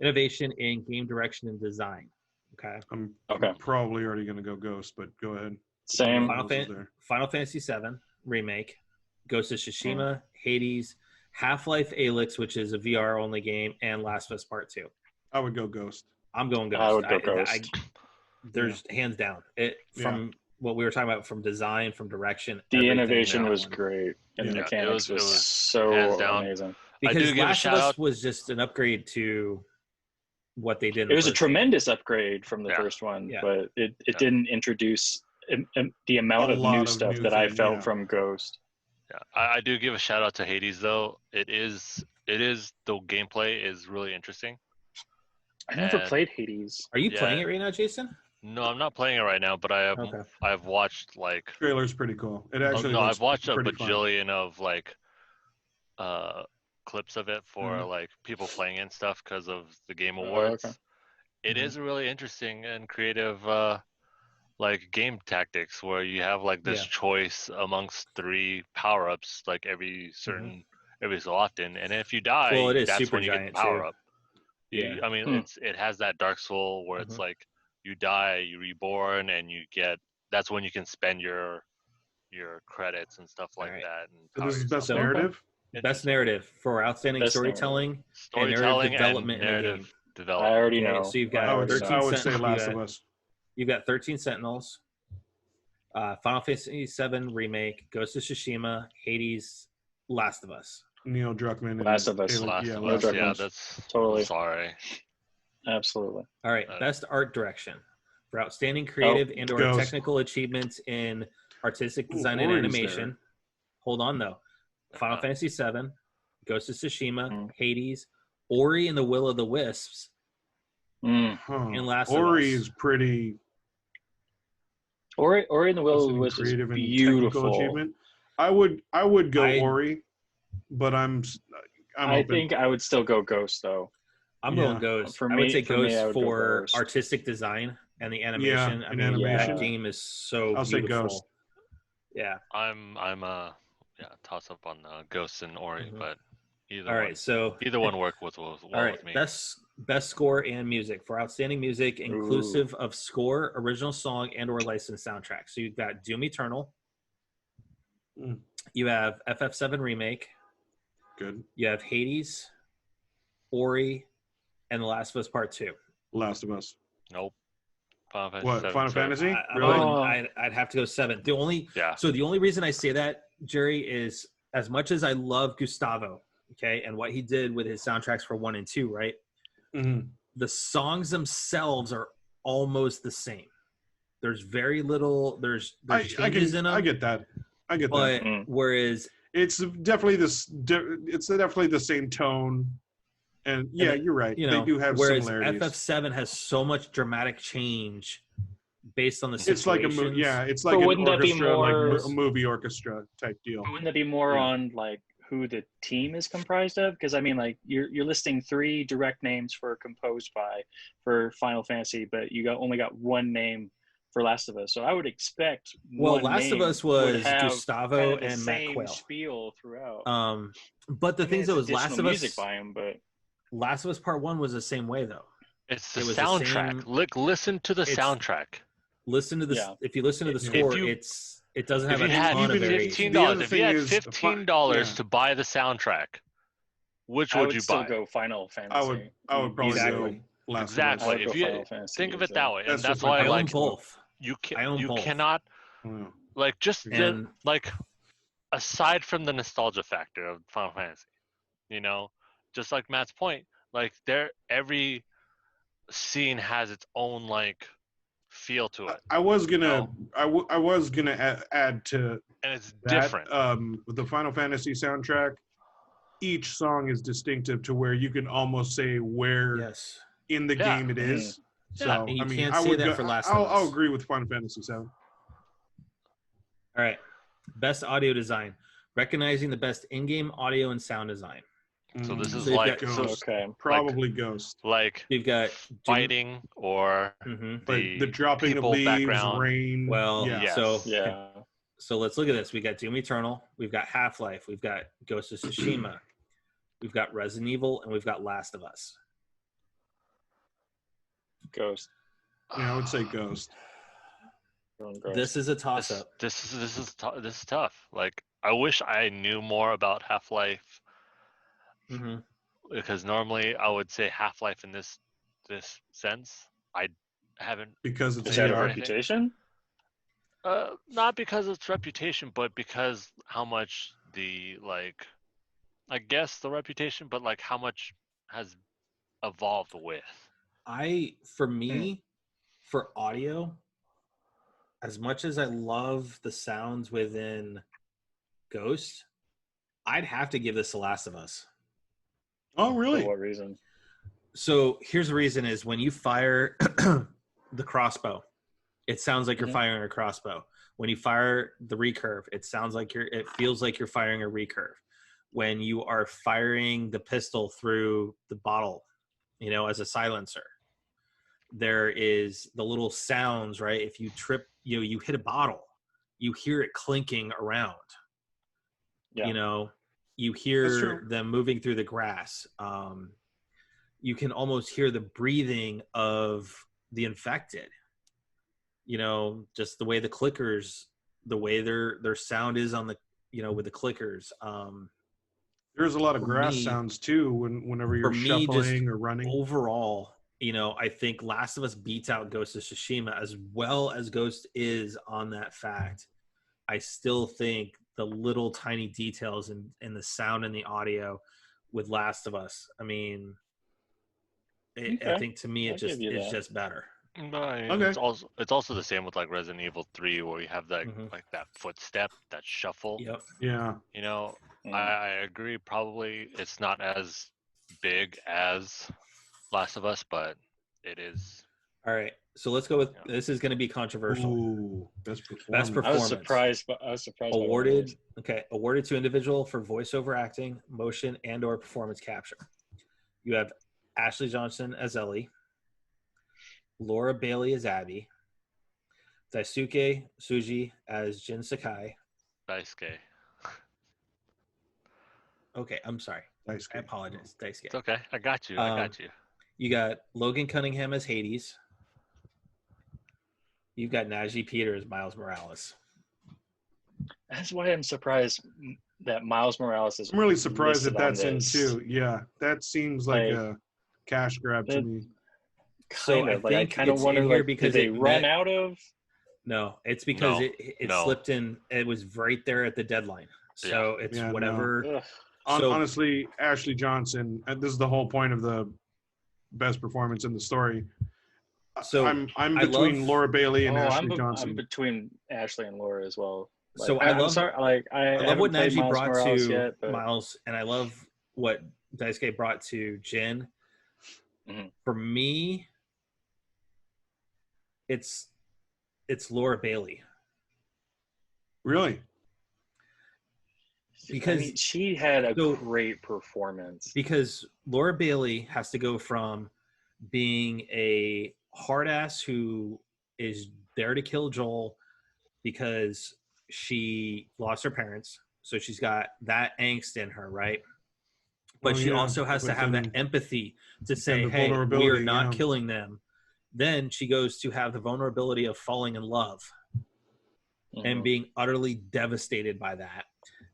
innovation in game direction and design. Okay. I'm probably already going to go Ghost, but go ahead. Same. Final Fantasy VII Remake, Ghost of Tsushima, Hades, Half-Life Alyx, which is a VR only game, and Last of Us Part 2. I would go Ghost. I'm going Ghost. I would go Ghost. There's hands down. From what we were talking about, from design, from direction. The innovation was great, and the mechanics was so amazing. Because Last of Us was just an upgrade to what they did. It was a tremendous upgrade from the first one, but it didn't introduce the amount of new stuff that I felt from Ghost. Yeah, I do give a shout out to Hades though. It is the gameplay is really interesting. I never played Hades. Are you playing it right now, Jason? No, I'm not playing it right now, but I have watched trailer's pretty cool. It actually I've watched a bajillion of clips of it for like people playing and stuff because of the Game Oh, Awards. okay. It is a really interesting and creative like game tactics where you have like this choice amongst 3 power-ups like every so often, and if you die, it is that's super when you get giant the power too. up. I mean, it has that Dark Soul where it's like you die, you reborn, and you get that's when you can spend your credits and stuff like that. And So this is best yourself. narrative. Best narrative for outstanding storytelling and narrative development in the game. I already know. So you've got I would 13 say Last of Us. You've got 13 Sentinels, Final Fantasy VII Remake, Ghost of Tsushima, Hades, Last of Us. Neil Druckmann. And Last of Us. Last yeah, of Us. Druckmann. Yeah, that's totally. Sorry. Absolutely. All right, best art direction for outstanding creative and/or technical achievements in artistic design and animation. There. Hold on though, Final Fantasy VII, Ghost of Tsushima, Hades, Ori and the Will of the Wisps, and Last of Us. Ori is pretty. Ori and the Will of the Wisps is beautiful. Achievement. I would go Ori, but I think I would still go Ghost though. I'm going Ghost. I would say Ghost for artistic design and the animation. Yeah, animation. That game is so I'll beautiful. Say Ghost. Yeah. I'm toss up on Ghost and Ori, but either all right, one. So either one work with well all right, with me. Best score and music for outstanding music, inclusive of score, original song, and/or licensed soundtrack. So you've got Doom Eternal. You have FF7 Remake. Good. You have Hades, Ori, and The Last of Us Part 2. Last of Us. Nope. Final Fantasy? Really? I'd have to go 7. The only reason I say that, Jerry, is as much as I love Gustavo, okay, and what he did with his soundtracks for 1 and 2, right? The songs themselves are almost the same. There's very little. There's changes in them. I get that. But whereas it's definitely the same tone. And you're right. They do have similarities. FF7 has so much dramatic change based on the situation. It's like a movie. Yeah, it's like an orchestra, like a movie orchestra type deal. But wouldn't that be more on like who the team is comprised of? Because I mean, like you're listing 3 direct names for composed by for Final Fantasy, but you only got 1 name for Last of Us. So I would expect. Last of Us was Gustavo and Matt Quayle. Spiel throughout. But the things that was Last of Us. Music by him, but. Last of Us Part 1 was the same way, though. It's the soundtrack. Listen to the soundtrack. Listen to the. If you listen to the score, it doesn't have a ton of variation. If you had $15 to buy the soundtrack, which would you buy? I would still go Final Fantasy. I would probably go Last of Us. If you think of it that way, and that's why I like both. You cannot like just like aside from the nostalgia factor of Final Fantasy, just like Matt's point, like every scene has its own like feel to it. I was gonna add to, and it's different. With the Final Fantasy soundtrack, each song is distinctive to where you can almost say where in the game it is. So I mean, I would go, for Last of Us. I'll agree with Final Fantasy 7. All right, best audio design, recognizing the best in-game audio and sound design. So this is probably Ghost. Like you've got fighting or the dropping of leaves, background. Rain. Well, so let's look at this. We got Doom Eternal, we've got Half-Life, we've got Ghost of Tsushima, we've got Resident Evil, and we've got Last of Us. Ghost. Yeah, I would say Ghost. This is a toss-up. This is tough. Like I wish I knew more about Half-Life. Because normally I would say Half-Life in this sense. I haven't because it's a reputation. Not because of its reputation, but because how much I guess the reputation, but like how much has evolved with. For audio, as much as I love the sounds within Ghost, I'd have to give this to Last of Us. Oh, really? For what reason? So here's the reason is when you fire the crossbow, it sounds like you're firing a crossbow. When you fire the recurve, it feels like you're firing a recurve. when you are firing the pistol through the bottle, as a silencer. There is the little sounds, right? If you trip, you hit a bottle, you hear it clinking around. Yeah. You hear them moving through the grass. You can almost hear the breathing of the infected. Just the way the clickers, the way their sound is on the, with the clickers. There's a lot of grass me, sounds too whenever you're shuffling or running. Overall, I think Last of Us beats out Ghost of Tsushima as well as Ghost is on that fact. I still think the little tiny details in the sound and the audio with Last of Us, I mean, I think to me it's just better. Okay. It's also the same with like Resident Evil 3, where you have that like that footstep, that shuffle. Yep. Yeah. I agree. Probably it's not as big as Last of Us, but it is. All right. So let's go with this. Is going to be controversial. Ooh, best performance. Best performance. I was surprised. Awarded to individual for voiceover acting, motion, and/or performance capture. You have Ashley Johnson as Ellie, Laura Bailey as Abby, Daisuke Tsuji as Jin Sakai. Daisuke. Okay, I'm sorry. Daisuke. I apologize. Daisuke. It's okay. I got you. You got Logan Cunningham as Hades. You've got Najee Peter as Miles Morales. That's why I'm surprised that Miles Morales is. I'm really surprised that that's in too. Yeah, that seems like a cash grab to me. I kind of wonder, like, because did they run out of? No, it's because it slipped in. It was right there at the deadline. So it's whatever. No. Honestly, Ashley Johnson, and this is the whole point of the best performance in the story. So I'm between Laura Bailey and Ashley Johnson. I'm between Ashley and Laura as well. Like, so I love what Najee brought to Miles, and I love what Daisuke brought to Jin. Mm-hmm. For me, it's Laura Bailey. Really? Because she had a great performance. Because Laura Bailey has to go from being a hard ass who is there to kill Joel because she lost her parents, so she's got that angst in her, right? But she also has to have that empathy to say, hey, we are not killing them. Then she goes to have the vulnerability of falling in love and being utterly devastated by that.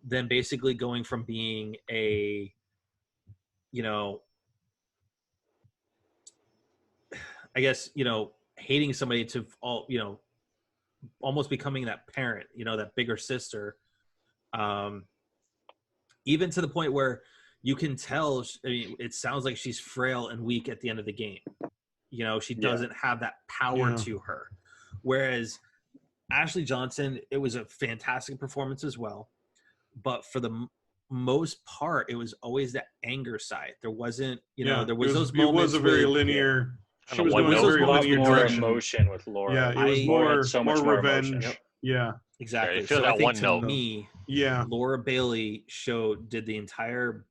Then basically going from being a, I guess, hating somebody to all, almost becoming that parent, that bigger sister. Even to the point where you can tell, it sounds like she's frail and weak at the end of the game. She doesn't have that power to her. Whereas Ashley Johnson, it was a fantastic performance as well. But for the most part, it was always the anger side. There wasn't, there was those moments. It was a very linear. She was going very linear direction. Emotion with Laura. Yeah, it was more revenge. Yep. Yeah, exactly. So I think to me, Laura Bailey did the entire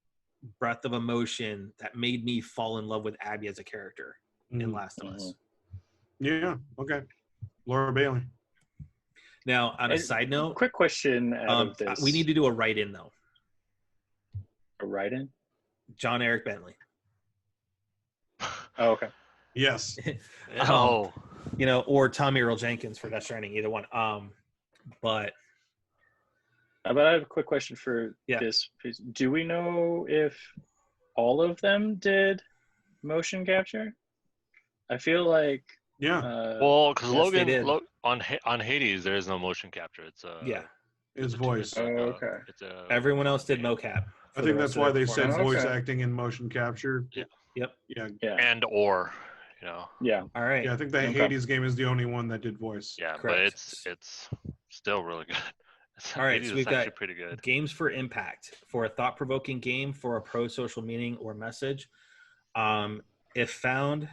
breadth of emotion that made me fall in love with Abby as a character in Last of Us. Yeah. Okay. Laura Bailey. Now, on a side note, quick question out of this. We need to do a write-in, though. A write-in? John Eric Bentley. Oh, okay. Yes. Or Tommy Earl Jenkins for Death Stranding, either one. But I have a quick question for this. Do we know if all of them did motion capture? I feel like because Logan on Hades there is no motion capture. It's his voice. Okay. Everyone else did mocap. I think that's why they said voice acting and motion capture. Yeah. Yep. Yeah. And or. Yeah. All right. Yeah, I think the Hades game is the only one that did voice. Yeah, correct. But it's still really good. All right, so we've got pretty good. Games for Impact, for a thought-provoking game, for a pro-social meaning or message. If found,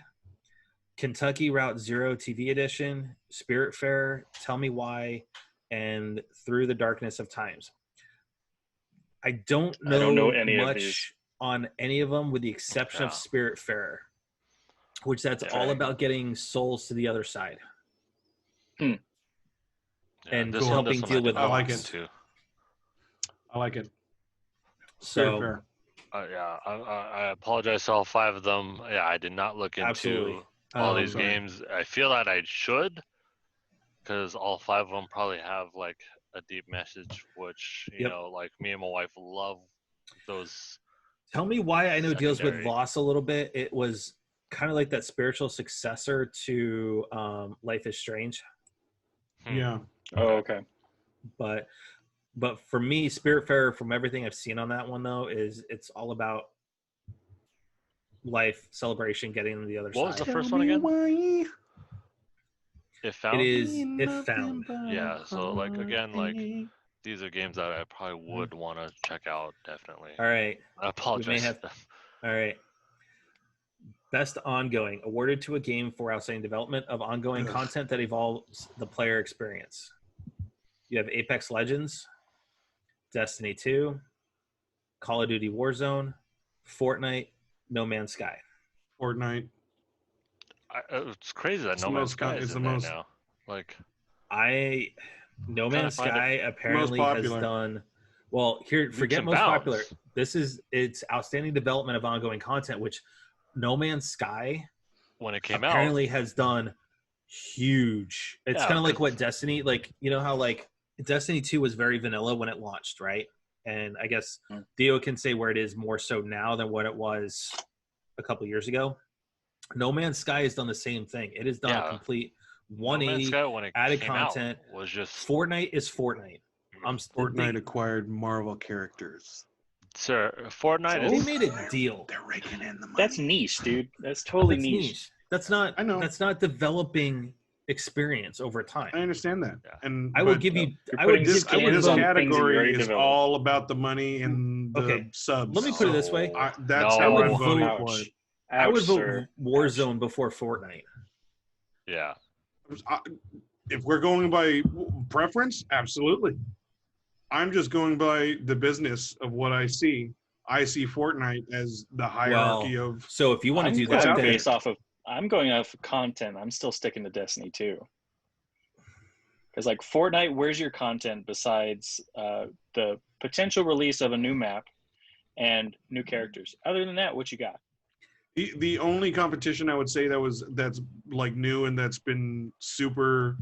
Kentucky Route Zero TV Edition, Spiritfarer, Tell Me Why, and Through the Darkness of Times. I don't I don't know know any of these. much on any of them with the exception of Spiritfarer, which that's all about getting souls to the other side. Yeah, And this helping deal with I like loss. it too. I like it. So, I apologize to all 5 of them. Yeah, I did not look into Absolutely. all these Sorry. games. I feel that I should, because all 5 of them probably have like a deep message, which you know, like me and my wife love those. Tell me why I know deals with secondary. loss a little bit. It was kind of like that spiritual successor to Life is Strange. Yeah. Oh, okay. But for me, Spiritfarer, from everything I've seen on that one though, is it's all about life, celebration, getting to the other side. What was the first one again? Why? It If Found? is If Found. Yeah, so like again, like these are games that I probably would want to check out, definitely. All right. I apologize. All right. Best ongoing, awarded to a game for outstanding development of ongoing content that evolves the player experience. You have Apex Legends, Destiny 2, Call of Duty Warzone, Fortnite, No Man's Sky. Fortnite. It's crazy that No Man's Sky is in there now. Like, No Man's Sky apparently has done well. Here, forget most popular. It's outstanding development of ongoing content, which No Man's Sky, when it came out, apparently has done huge. It's kind of like what Destiny, like, you know how like Destiny 2 was very vanilla when it launched, right? And I guess Theo can say where it is more so now than what it was a couple years ago. No Man's Sky has done the same thing. It has done a complete 180 added content. Was just Fortnite is Fortnite. Fortnite acquired Marvel characters. Sir, Fortnite they made a deal. They're raking in the money. That's niche, dude. That's totally niche. That's not. I know. That's not developing experience over time. I understand that, and I will give you. This category is all about the money and the subs. Let me put it this way. That's how I'm voting for it. I would vote Warzone before Fortnite. Yeah. If we're going by preference, absolutely. I'm just going by the business of what I see. I see Fortnite as the hierarchy of. So if you want to do that, based off of, I'm going off of content. I'm still sticking to Destiny 2. Because like Fortnite, where's your content besides the potential release of a new map and new characters? Other than that, what you got? The only competition I would say that's like new and that's been super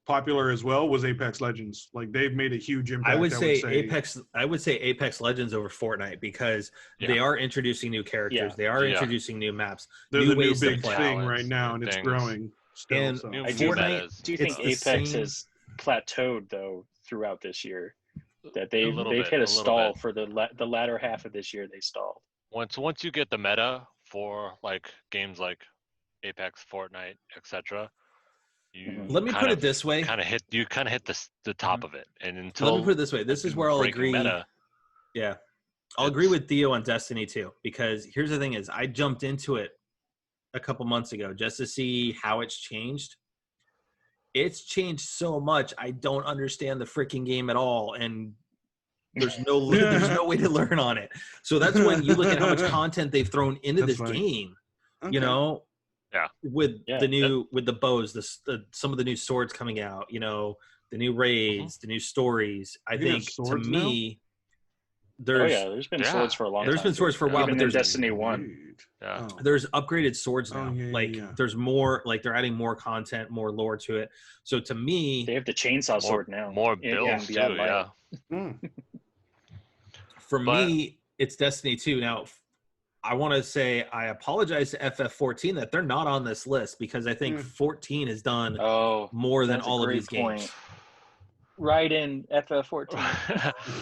popular as well was Apex Legends. Like they've made a huge impact. I would say Apex Legends over Fortnite because they are introducing new characters. They are introducing new maps. They're new the ways new big to play. thing right now, and it's growing. Still, and Fortnite, do you think Apex has plateaued though throughout this year? That they've hit a stall for the latter half of this year. They stalled. Once you get the meta for like games like Apex, Fortnite, etc. Let me put it this way: you kind of hit the top of it, and until let me put it this way: this is where I'll agree. Yeah, I'll agree with Theo on Destiny 2 because here's the thing: is I jumped into it a couple months ago just to see how it's changed. It's changed so much. I don't understand the freaking game at all, and there's no way to learn on it. So that's when you look at how much content they've thrown into this game. Okay. You know, with the bows, some of the new swords coming out. You know, the new raids, the new stories. I think to me, there's been swords for a long time. There's been swords for a while, but there's Destiny 1. Yeah. There's upgraded swords now. There's more. Like they're adding more content, more lore to it. So to me, they have the chainsaw sword now. More builds too. Yeah. For me, it's Destiny 2. Now, I want to say I apologize to FF14 that they're not on this list because I think 14 has done more than all of these games. Right in FF14.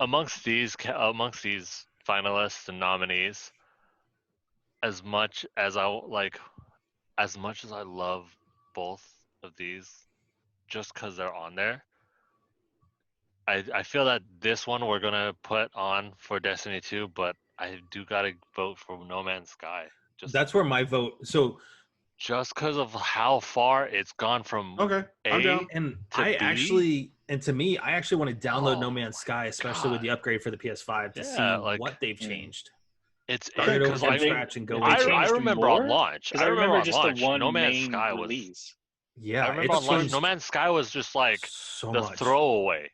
Amongst these finalists and nominees, as much as I love both of these, just because they're on there, I feel that this one we're gonna put on for Destiny 2, but I do gotta vote for No Man's Sky. That's where my vote. So just because of how far it's gone from Okay, I'm A down. And to I B? actually, and to me, I actually want to download No Oh Man's my Sky, especially with God. the upgrade for the PS5, to see Yeah, like what they've changed. it's Start it over because from like scratch and go Have they into I changed remember on more? launch. Because I I remember remember on just the launch. No one Man's main Sky was. release. Yeah, I remember it's on launch. changed No Man's Sky was just like so the much. throwaway.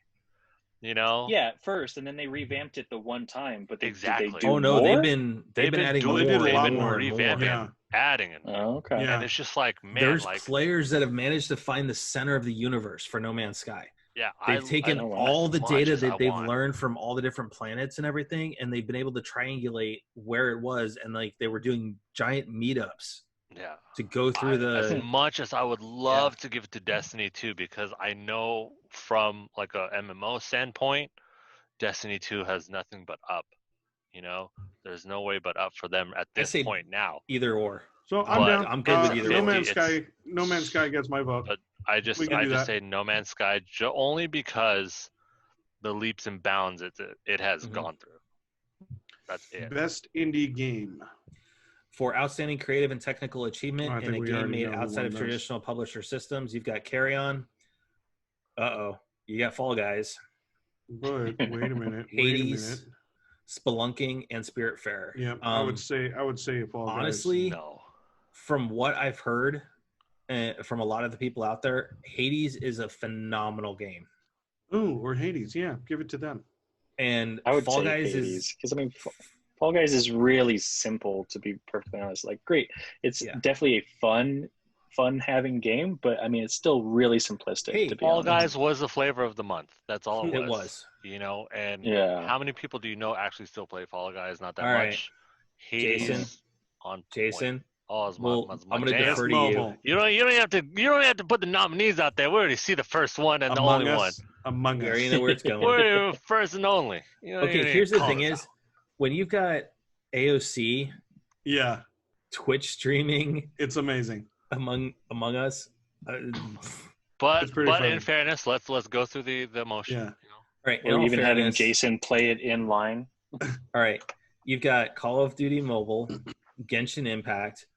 You know. Yeah, at first, and then they revamped it the one time. But did they Exactly. do Oh no, more? they've been adding doing. more They did a and lot more more. and more. revamping, Yeah. adding it, Oh, okay. Yeah. and it's just like man, There's like players that have managed to find the center of the universe for No Man's Sky. yeah, They've taken all as the much data as I that they've want. learned from all the different planets and everything, and they've been able to triangulate where it was, and like they were doing giant meetups Yeah. to go through As the. much as I would love to give it to Destiny 2 because I know from like a MMO standpoint, Destiny 2 has nothing but up. You know, there's no way but up for them at I this say point now. either or. So I'm But down. I'm good with it's a either No 50, Man's it's- Sky. No Man's Sky gets my vote. But I just We can do that. say No Man's Sky only because the leaps and bounds it has Mhm. gone through. That's it. Best indie game. For outstanding creative and technical achievement Oh, I in think a we game already made know who outside won of those. traditional publisher systems, you've got Carry On. You got Fall Guys, But wait a minute. Hades, Spelunking, and Spiritfarer. Yeah, I would say Fall Guys. Honestly, No. from what I've heard from a lot of the people out there, Hades is a phenomenal game. Ooh, or Hades. Yeah, give it to them. And I would Fall say Guys Hades, because I mean, Fall Guys is really simple, to be perfectly honest. Like, great, it's definitely a fun having game, but I mean, it's still really simplistic. Hey, to be Fall honest. Guys was the flavor of the month. That's all it was. It was. You know, and Yeah. how many people do you know actually still play Fall Guys? Not that All right. much. Hades Jason. on Jason. point. Oh, it's Well, my I'm going to jam. defer to Mobile. you. You don't have to put the nominees out there. We already see the first one and the only one. Among We Us. already know where it's going. We're first and only. You know, you Okay, don't here's need to the call thing us is, when you've got AOC Yeah, Twitch streaming it's amazing. among us, But It's pretty funny. in fairness, let's go through the motion. Yeah. You know? right? In Or all even having fairness, Jason play it in line. All right, you've got Call of Duty Mobile, Genshin Impact,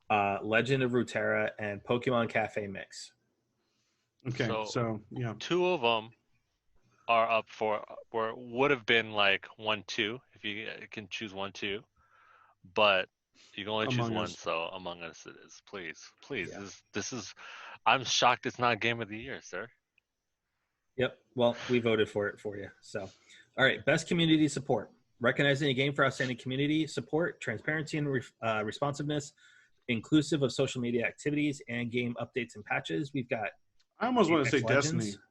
Legend of Runeterra, and Pokemon Cafe Mix. Okay, so yeah. Two of them are up for would have been like 1-2 if you can choose 1-2, but you can only choose Among one. Us. So Among Us it is. Please. Yeah. This is. I'm shocked it's not Game of the Year, sir. Yep. Well, we voted for it for you. So, all right. Best community support. Recognizing a game for outstanding community support, transparency and responsiveness, inclusive of social media activities and game updates and patches. We've got. I almost want to say Apex Legends. Destiny.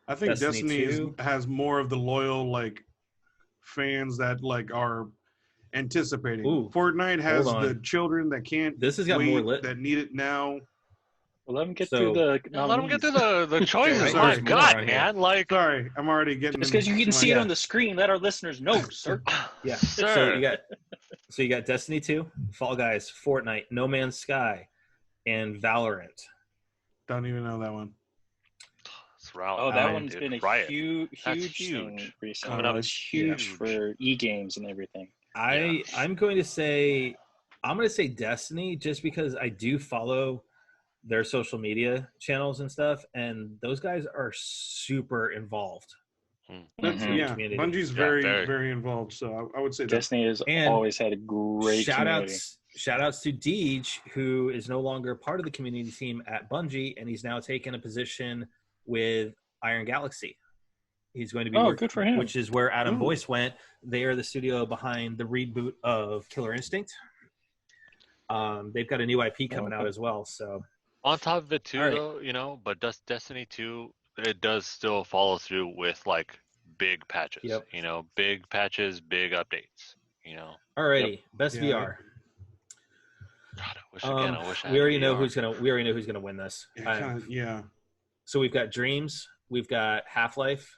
I think Destiny Destiny 2. has more of the loyal like fans that like are anticipating. Ooh, Fortnite has hold on. the children that can't This has got wait, more lit. that need it now. Well, let them get So- through the Yeah, let them get through nominees. the choices. Sorry, My more God, around here. man! Like, Sorry, I'm already getting. Just because you can see Yeah. it on the screen, let our listeners know, sir. Yeah. sir. So you got Destiny 2, Fall Guys, Fortnite, No Man's Sky, and Valorant. Don't even know that one. It's Riot, Oh, that Um, one's dude. been a Riot. huge That's thing huge. recently. Coming up It's huge for e-games and everything. I'm going to say Destiny just because I do follow their social media channels and stuff, and those guys are super involved. That's, Mhm. yeah, Community. Bungie's Yeah, very, very. very involved. So I would say that. Destiny has And always had a great community. Shout outs to Deej, who is no longer part of the community team at Bungie, and he's now taken a position with Iron Galaxy. He's going to be Oh, working, good for him. which is where Adam Ooh. Boyce went. They are the studio behind the reboot of Killer Instinct. They've got a new IP coming out as well. So On top of it too, All right. though, you know, but Destiny 2, it does still follow through with like big patches. Yep. You know, big patches, big updates. You know, alrighty, best Yeah. VR. God, I wish again. I wish I We had already VR. know who's gonna win this. Yeah. So we've got Dreams, we've got Half-Life,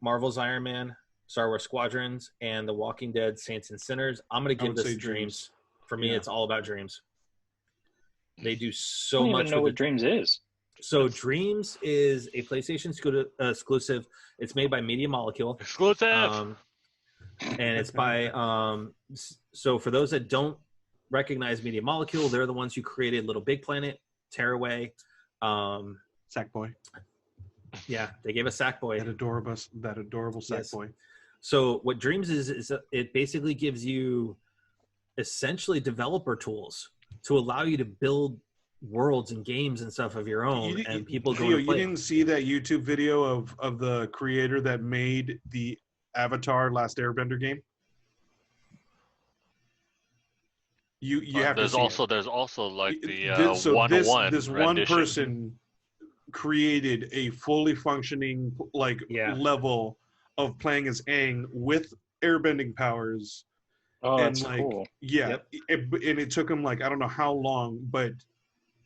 Marvel's Iron Man, Star Wars Squadrons, and The Walking Dead: Saints and Sinners. I'm gonna give would this say to Dreams. For me, Yeah. it's all about Dreams. They do I so don't much. even know with what Dreams is. So Dreams is a PlayStation exclusive. It's made by Media Molecule. Exclusive. And it's by so for those that don't Recognize Media Molecule. They're the ones who created Little Big Planet, Tearaway. Sackboy. Yeah, they gave us Sackboy. That adorable Sackboy. So what Dreams is it basically gives you essentially developer tools to allow you to build worlds and games and stuff of your own, and people go and play. You didn't see that YouTube video of the creator that made the Avatar Last Airbender game? You have there's to see also it. There's also like the this one person created a fully functioning level of playing as Aang with airbending powers. Oh, that's cool. Yeah, and it took him I don't know how long, but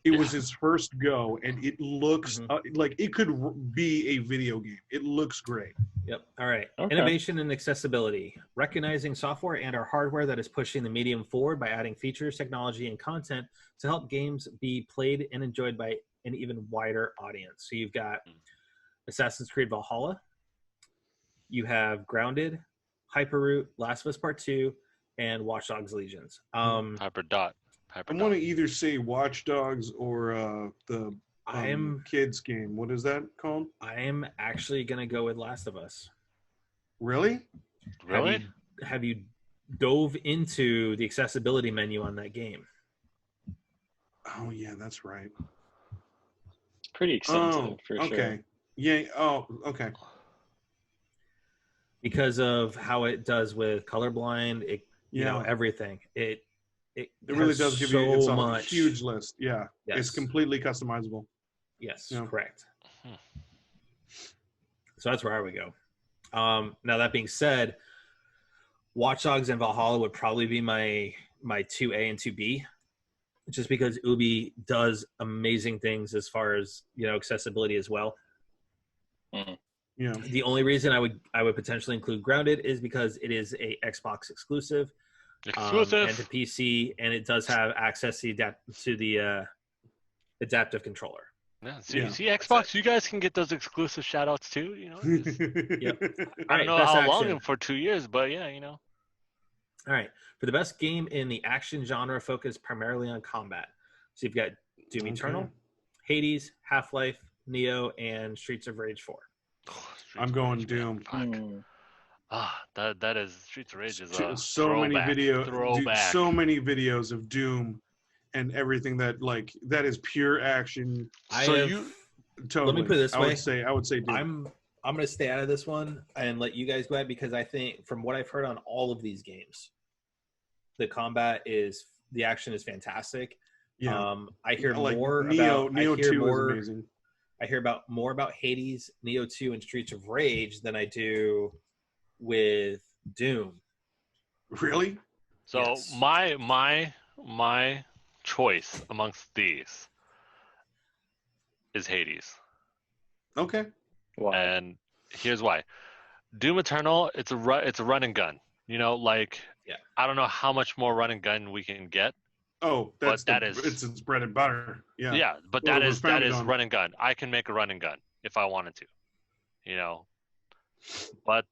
it was his first go, and it looks like it could be a video game. It looks great. Yep. All right. Okay. Innovation and accessibility. Recognizing software and our hardware that is pushing the medium forward by adding features, technology, and content to help games be played and enjoyed by an even wider audience. So you've got Assassin's Creed Valhalla. You have Grounded, Hyperroot, Last of Us Part 2, and Watch Dogs Legions. Hyperdot. I want to either say Watch Dogs or the kids game. What is that called? I am actually going to go with Last of Us. Really? Really? Have you dove into the accessibility menu on that game? Oh, yeah, that's right. It's pretty extensive, for sure. Okay. Yeah. Oh, okay. Because of how it does with colorblind, you know, everything. It really does give you a huge list. Yeah. Yes. It's completely customizable. Yes, correct. So that's where I would go. Now, that being said, Watch Dogs and Valhalla would probably be my 2A and 2B, just because Ubi does amazing things as far as, accessibility as well. Mm-hmm. Yeah. The only reason I would potentially include Grounded is because it is a Xbox exclusive. And to PC, and it does have access to the adaptive controller. Yeah, see Xbox, you guys can get those exclusive shout-outs too, Yep. I don't know how long for 2 years, but yeah, All right. For the best game in the action genre focused primarily on combat. So you've got Doom Eternal, Hades, Half-Life, Neo, and Streets of Rage 4. I'm going Doom. That is Streets of Rage is a so many videos of Doom and everything that is pure action. Let me put it this way. I would say Doom. I'm going to stay out of this one and let you guys go ahead, because I think from what I've heard on all of these games, the action is fantastic. Yeah. I hear more Neo about Neo 2 is amazing. I hear more about Hades, Neo 2, and Streets of Rage than I do with Doom. Really? So yes. my choice amongst these is Hades. Okay. Wow. And here's why. Doom Eternal, it's a run and gun. I don't know how much more run and gun we can get. Oh, it's its bread and butter. Yeah. Yeah, but that is run and gun. I can make a run and gun if I wanted to. But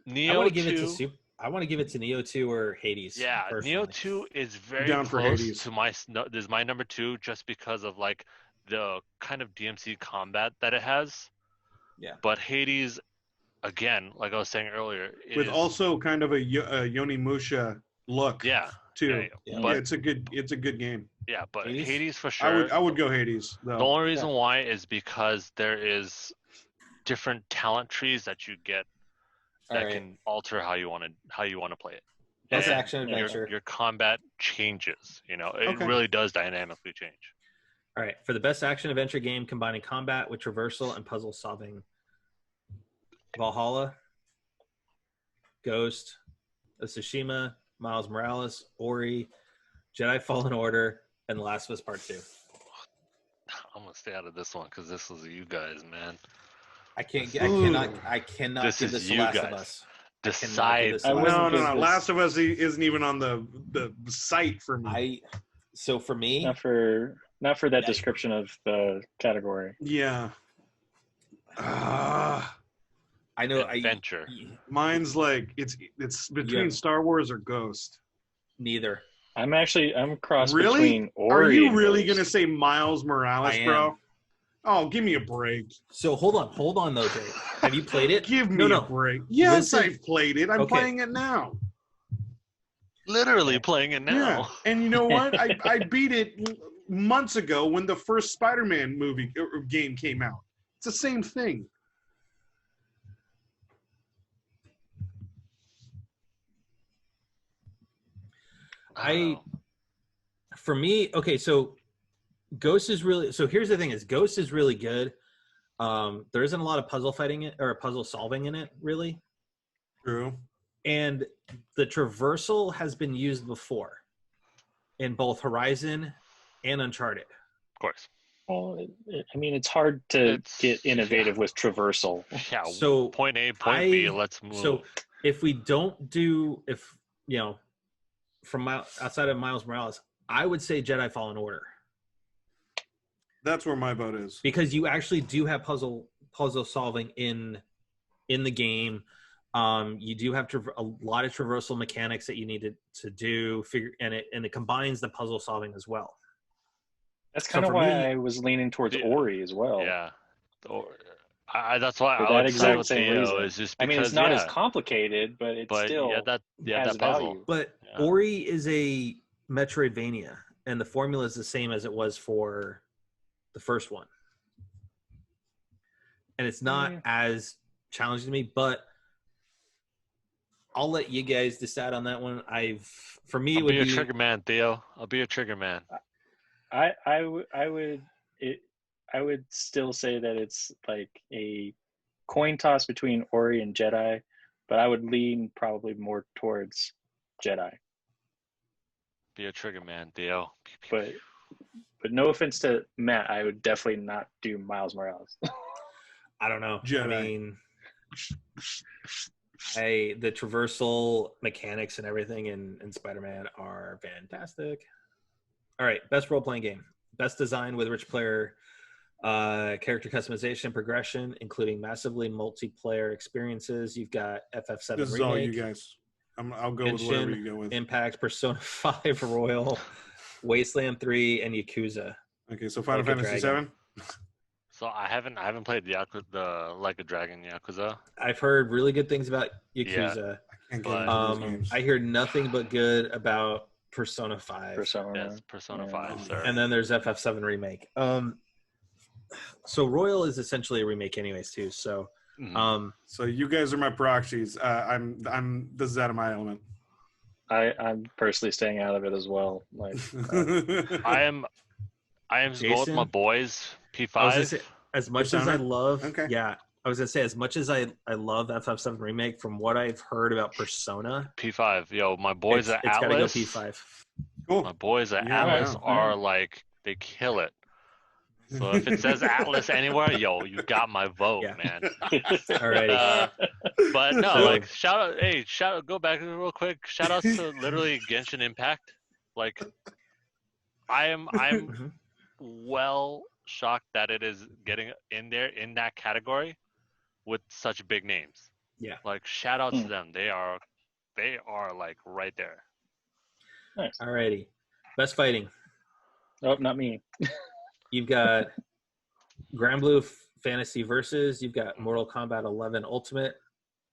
Neo I want to give it to Neo 2 or Hades. Yeah, personally. Neo 2 is very close to my number 2, just because of the kind of DMC combat that it has. Yeah. But Hades, again, like I was saying earlier, also kind of a Yonimusha look. Yeah. Too. Yeah. But it's a good game. Yeah, but Hades for sure. I would go Hades though. The only reason why is because there is different talent trees that you get that can alter how you want to play it. Best action adventure. Your combat changes. It really does dynamically change. All right, for the best action adventure game combining combat with traversal and puzzle solving, Valhalla, Ghost of Tsushima, Miles Morales, Ori, Jedi Fallen Order, and The Last of Us Part 2. I'm gonna stay out of this one because this is you guys, man. I cannot this give this to Last of Us. Decide. No. Last of Us isn't even on the site for me. So for me, not for that description of the category. Yeah. I know. Adventure. Mine's it's between Star Wars or Ghost. Neither. I'm cross Really? between Ori. Are you and really Ghost. gonna say Miles Morales, bro? Oh, give me a break. So hold on though, Jay. Have you played it? Give me a break. Yes, Listen- I've played it. I'm Okay. playing it now. Literally playing it now. Yeah. And you know what? I beat it months ago when the first Spider-Man movie or game came out. It's the same thing. For me, okay, so Ghost is really, so here's the thing is Ghost is really good. There isn't a lot of puzzle fighting it or puzzle solving in it, really. True. And the traversal has been used before in both Horizon and Uncharted. Of course. Well, I mean, it's hard to get innovative with traversal. Yeah. So point A, point B. Let's move. So if we don't do, from outside of Miles Morales, I would say Jedi Fallen Order. That's where my vote is. Because you actually do have puzzle solving in the game. You do have a lot of traversal mechanics that you need to do, and it combines the puzzle solving as well. That's kind of why I was leaning towards Ori as well. Yeah. That's why For I that would exact with same Theo reason. is just I because, mean, it's not as complicated, but it still has that puzzle. value. But Ori is a Metroidvania, and the formula is the same as it was for the first one. And it's not as challenging to me, but I'll let you guys decide on that one. I'll be a trigger man, Theo. I'll be a trigger man. I would still say that it's like a coin toss between Ori and Jedi, but I would lean probably more towards Jedi. Be a trigger man, Theo. But no offense to Matt, I would definitely not do Miles Morales. I don't know. Jedi. I mean, the traversal mechanics and everything in Spider-Man are fantastic. All right, best role-playing game. Best design with rich player character customization, progression, including massively multiplayer experiences. You've got FF7 This is Remake, all you guys. I'll go with whatever you go with. Impact, Persona 5 Royal, Wasteland 3, and Yakuza. Okay, so Final Fantasy 7. So I haven't played the Like a Dragon Yakuza. I've heard really good things about Yakuza. Yeah. I hear nothing but good about Persona 5. Persona 5, sir. And then there's FF7 Remake. So Royal is essentially a remake anyways too. So so you guys are my proxies. This is out of my element. I'm personally staying out of it as well. Like I am going with my boys. P5. As much as I love, yeah, I was gonna say as much as I love FF7 Remake. From what I've heard about Persona, P5. Yo, my boys at Atlas. Gotta go P5. Cool. My boys at Atlas are like they kill it. So if it says Atlas anywhere, yo, you got my vote, man. Alrighty. But no, like shout out, go back real quick. Shout outs to literally Genshin Impact. Like I'm well shocked that it is getting in there in that category with such big names. Yeah. Like shout out to them. They are like right there. Nice. Alrighty. Best fighting. Oh, not me. You've got Grand Blue Fantasy Versus. You've got Mortal Kombat 11 Ultimate,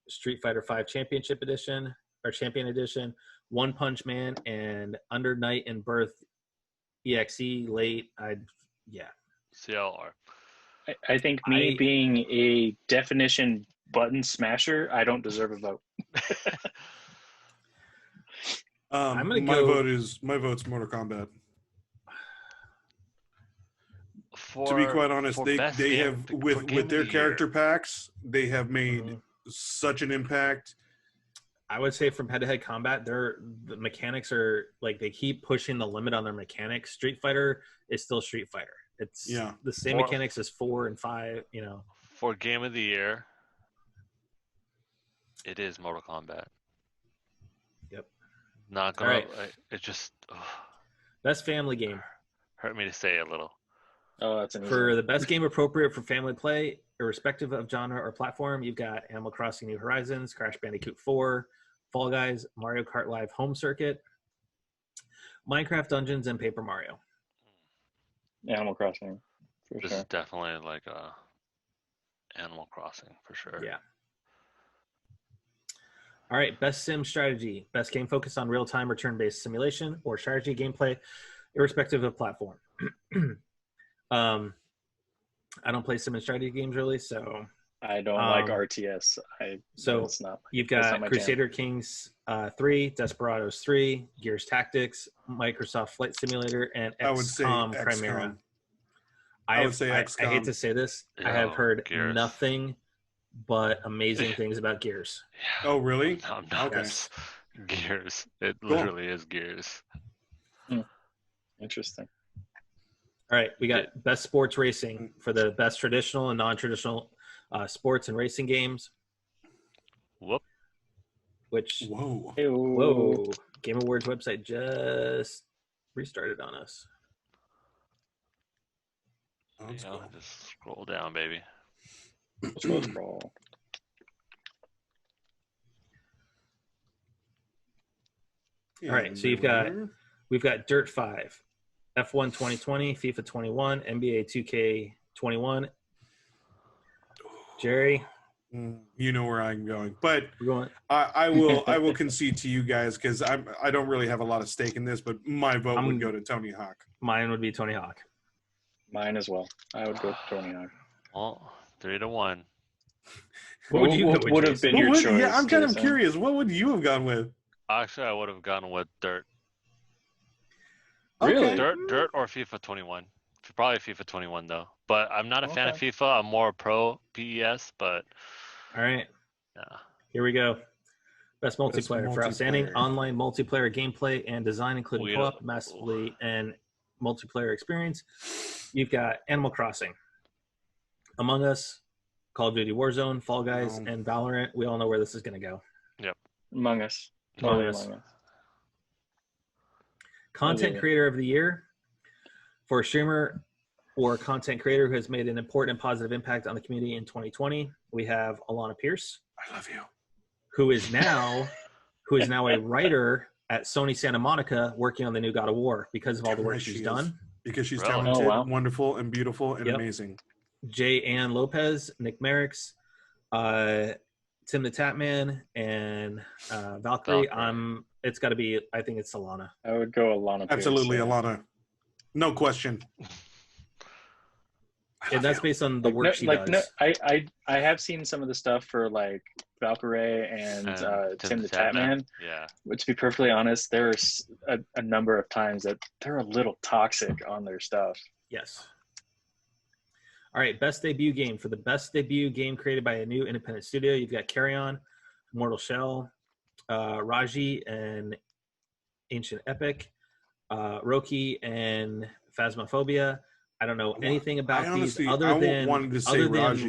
Street Fighter 5 Championship Edition or Champion Edition, One Punch Man, and Under Night and Birth EXE late. CLR. I think being a definition button smasher, I don't deserve a vote. My vote's Mortal Kombat. To be quite honest, they have with their character packs, they have made such an impact. I would say from head-to-head combat, the mechanics are like they keep pushing the limit on their mechanics. Street Fighter is still Street Fighter. It's the same mechanics as 4 and 5. You know, for Game of the Year, it is Mortal Kombat. Yep. Not gonna. Right. It just best family game. Hurt me to say a little. Oh, that's an for the best game appropriate for family play, irrespective of genre or platform. You've got Animal Crossing: New Horizons, Crash Bandicoot 4, Fall Guys, Mario Kart Live Home Circuit, Minecraft Dungeons and Paper Mario. Animal Crossing, for This sure. is definitely like a Animal Crossing for sure. Yeah. All right, best sim strategy. Best game focused on real-time or turn-based simulation or strategy gameplay, irrespective of platform. I don't play sim and strategy games really, so I don't like RTS. So it's not. you've that's not got my Crusader Kings 3, Desperados 3, Gears Tactics, Microsoft Flight Simulator, and I would say XCOM XCOM. Chimera. I would say I XCOM. hate to say this. I have heard Gears. nothing but amazing things about Gears. Oh, really? I'm not. Okay. Gears. It Cool. literally is Gears. Interesting. All right, we got best sports racing for the best traditional and non-traditional sports and racing games. Whoop. Which Whoa. whoa, Game Awards website just restarted on us. Let's Yeah, go. just scroll down, baby. Scroll. All right, so we've got Dirt 5, F1 2020, FIFA 21, NBA 2K 21. Jerry, you know where I'm going, but we're going. I will concede to you guys because I don't really have a lot of stake in this, but my vote would go to Tony Hawk. Mine would be Tony Hawk. Mine as well. I would go with Tony Hawk. Well, 3-1. What would you go with, would have Jason? been your choice? Yeah, I'm kind of Jason? curious. What would you have gone with? Actually, I would have gone with Dirt. Really? Dirt or FIFA 21. Probably FIFA 21 though. But I'm not a fan of FIFA. I'm more pro PES. But all right, here we go. Best multiplayer for outstanding online multiplayer gameplay and design, including co-op, massively and multiplayer experience. You've got Animal Crossing, Among Us, Call of Duty Warzone, Fall Guys, and Valorant. We all know where this is going to go. Yep. Among Us. Among Us. Content creator of the year for a streamer or content creator who has made an important and positive impact on the community in 2020. We have Alana Pierce. I love you. Who is now a writer at Sony Santa Monica working on the new God of War because of all the work she's done. Because she's Really? talented, wonderful, and beautiful, and amazing. J. Ann Lopez, Nick Merrick's, Tim the Tatman, and Valkyrie. It's got to be, I think it's Alana. I would go Alana Pierce. Absolutely, Alana. No question. And that's based on the work she does. I have seen some of the stuff for like Valkyrie and Tim the Tatman. Yeah. But to be perfectly honest, there's a number of times that they're a little toxic on their stuff. Yes. All right, best debut game. For the best debut game created by a new independent studio, you've got Carry On, Mortal Shell, Raji and Ancient Epic, Roki and Phasmophobia. I don't know anything about these other than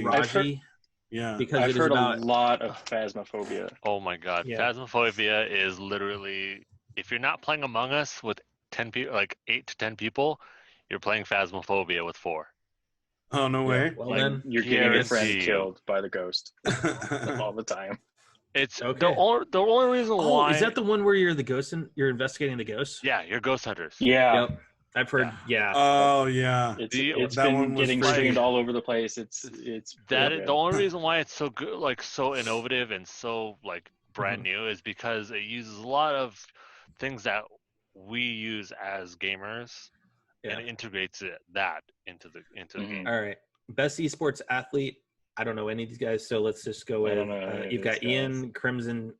Raji. Yeah, because I've heard a lot of Phasmophobia. Oh my god, Phasmophobia is literally, if you're not playing Among Us with 10 people, like 8 to 10 people, you're playing Phasmophobia with 4. Oh no way! Well, like, then you're getting your friend killed by the ghost all the time. It's the only reason why. Is that the one where you're the ghost and you're investigating the ghosts? Yeah, you're ghost hunters. Yeah. Yep. I've heard. Yeah. Oh yeah. It's been getting streamed all over the place. It's the only reason why it's so good, like so innovative and so like brand new, is because it uses a lot of things that we use as gamers and it integrates that into the game. All right. Best esports athlete. I don't know any of these guys, so let's just go with. You've got Ian Crimson,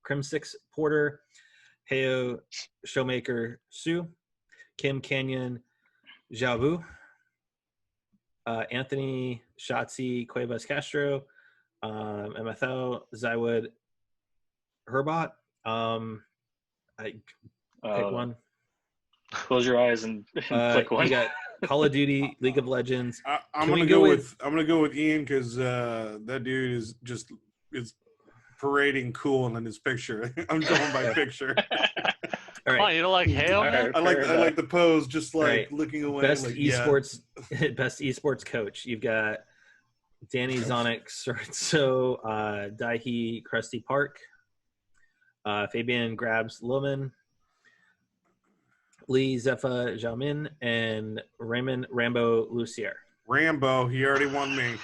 Crimsix Porter, Heo Showmaker Sue, Kim Canyon Javu, Anthony Shotzi Cuevas Castro, Emathel Zywood Herbot. Pick one. Close your eyes and click one. You got Call of Duty, League of Legends. I'm gonna go with Ian because that dude is just parading cool in his picture. I'm going by picture. All right. Come on, you don't like Hale? I like the pose, just like looking away. Best esports, best esports coach. You've got Danny Zonic, so Daihi Krusty Park, Fabian Grabs Lumen, Lee Zepha Xiaomin, and Raymond Rambo Lucier. Rambo, he already won me.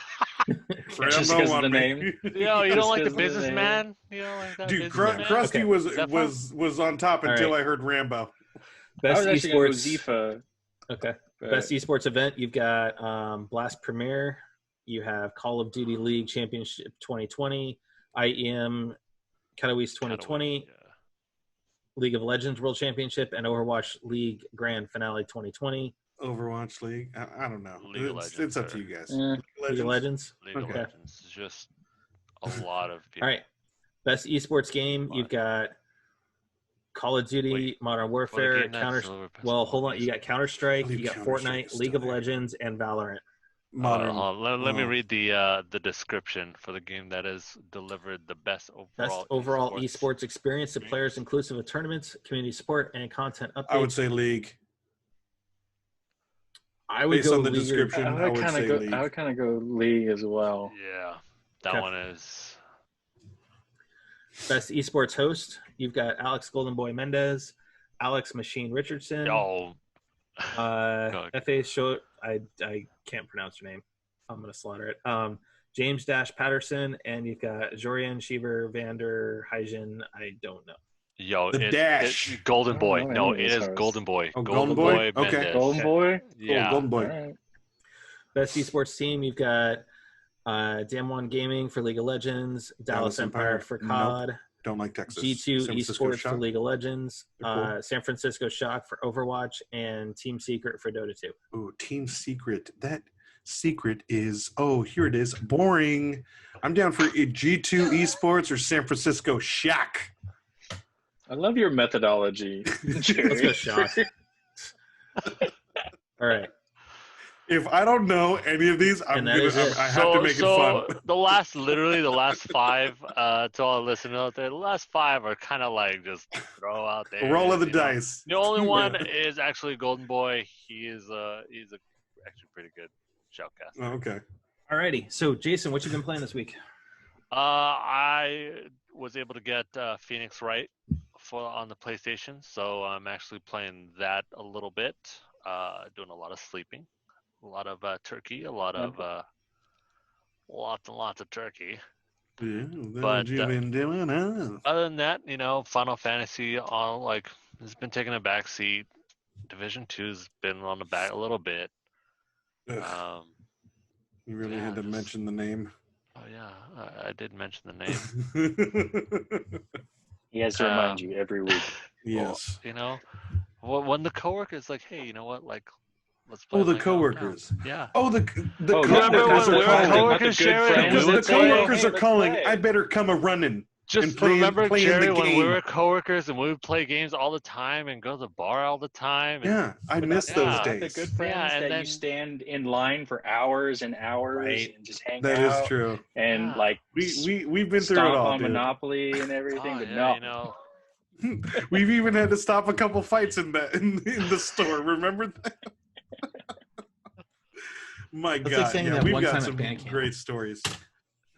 Just because of the name. Yo, you don't like the Just 'cause of the businessman? You don't like that Dude, businessman? Krusty Okay. was on top All until right. I heard Rambo. I Best was actually going to esports. go Zifa. Okay. but- Best esports event. You've got Blast Premier. You have Call of Duty League Championship 2020, IEM Katowice 2020, Yeah. League of Legends World Championship, and Overwatch League Grand Finale 2020. Overwatch League. I don't know. League of Legends, It's up to sir. you guys. League of Legends. League of Okay. Legends is just a lot of people. All right. Best esports game. You've got Call of Duty, Wait, Modern What a Warfare, game that's Counter. over- Well, hold on. You got Counter Strike. I believe You got Counter-Strike Fortnite, is League still of there. Legends, and Valorant. Modern. Hold on, let me Oh. read the description for the game that has delivered the best Best overall overall esports experience to players, experience. inclusive of tournaments, community support, and content updates. I would say League. I would Based go on the League or- description, I would say League. I would kind of go League as well. Yeah, that Okay. one is. Best esports host. You've got Alex Golden Boy Mendez, Alex Machine Richardson, Oh, FA Show. I can't pronounce your name. I'm gonna slaughter it. James Dash Patterson, and you've got Jorian Sheever Vander Heijden. I don't know. yo, The Dash. Golden I don't Boy. know No, any it of is these hosts. Golden Boy. Oh, Golden Boy? Okay. Mendez. Golden Boy. Yeah. Golden Boy. All right. Best esports team. You've got Damwon Gaming for League of Legends, Dallas Empire for Nope. COD, Don't like Texas. G2 San Francisco Esports Shock. for League of Legends, They're cool. San Francisco Shock for Overwatch, and Team Secret for Dota 2. Ooh, Team Secret. That secret is, here it is. Boring. I'm down for G2 Esports or San Francisco Shock. I love your methodology, Jerry. Let's go Shock. All right. If I don't know any of these, I And that is it. have to make it fun. The last five, to all the listeners out there, the last five are kind of like just throw out there. Roll of the you know. dice. The only one Yeah. is actually Golden Boy. He's actually pretty good shoutcast. Oh, okay. All righty. So, Jason, what you been playing this week? I was able to get Phoenix right on the PlayStation, so I'm actually playing that a little bit. Doing a lot of sleeping, a lot of turkey, lots and lots of turkey. Yeah, But, you've been doing, huh? Other than that, Final Fantasy has been taking a back seat. Division 2's been on the back a little bit. Ugh, you really yeah, had to just- mention the name. Oh yeah, I did mention the name. He has to remind you every week. Yes. When the coworkers like, hey, you know what, like, let's play. Oh, the like, coworkers. yeah. Oh, the Oh, remember coworkers when are we were calling. coworkers sharing? The coworkers Hey, are let's calling. play. I better come a running. Just and playing- remember, playing the Jerry, when we game. were coworkers and we would play games all the time and go to the bar all the time. And, Yeah, I miss Yeah. those The days. good friends Yeah, and that then- you stand in line for hours and hours Right. and just hang That out is true. and Yeah. like We've been through it stomp all, on dude. Monopoly and everything. Oh, but yeah, no, We've even had to stop a couple fights in the store. Remember that? My That's God, like saying yeah, that we've one got time some at band camp. great stories.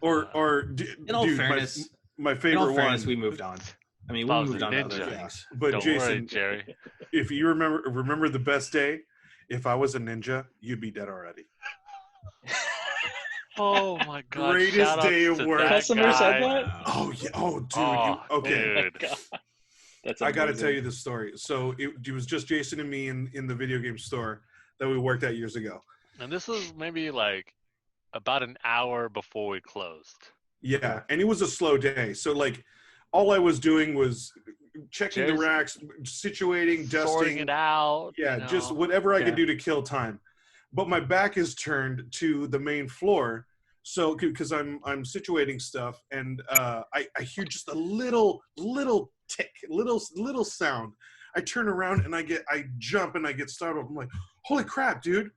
In all dude, fairness, my in all favorite fairness, one. we moved on. I mean, we Bowser moved on to other Ninja. things. But don't Jason, worry, Jerry. if you remember the best day, if I was a ninja, you'd be dead already. Oh my God! Greatest shout day outs of to work. that Customer said guy. that? Oh yeah. Oh dude. Oh, Okay. dude. God. That's I got to amazing. tell you this story. So it was just Jason and me in the video game store that we worked at years ago. And this was maybe like about an hour before we closed. Yeah, and it was a slow day. So like, all I was doing was checking the Just racks, situating, Sorting dusting. it out. Yeah, you know. just whatever I Yeah. could do to kill time. But my back is turned to the main floor, so because I'm situating stuff, and I hear just a little tick, little sound. I turn around and I jump and I get startled. I'm like, holy crap, dude!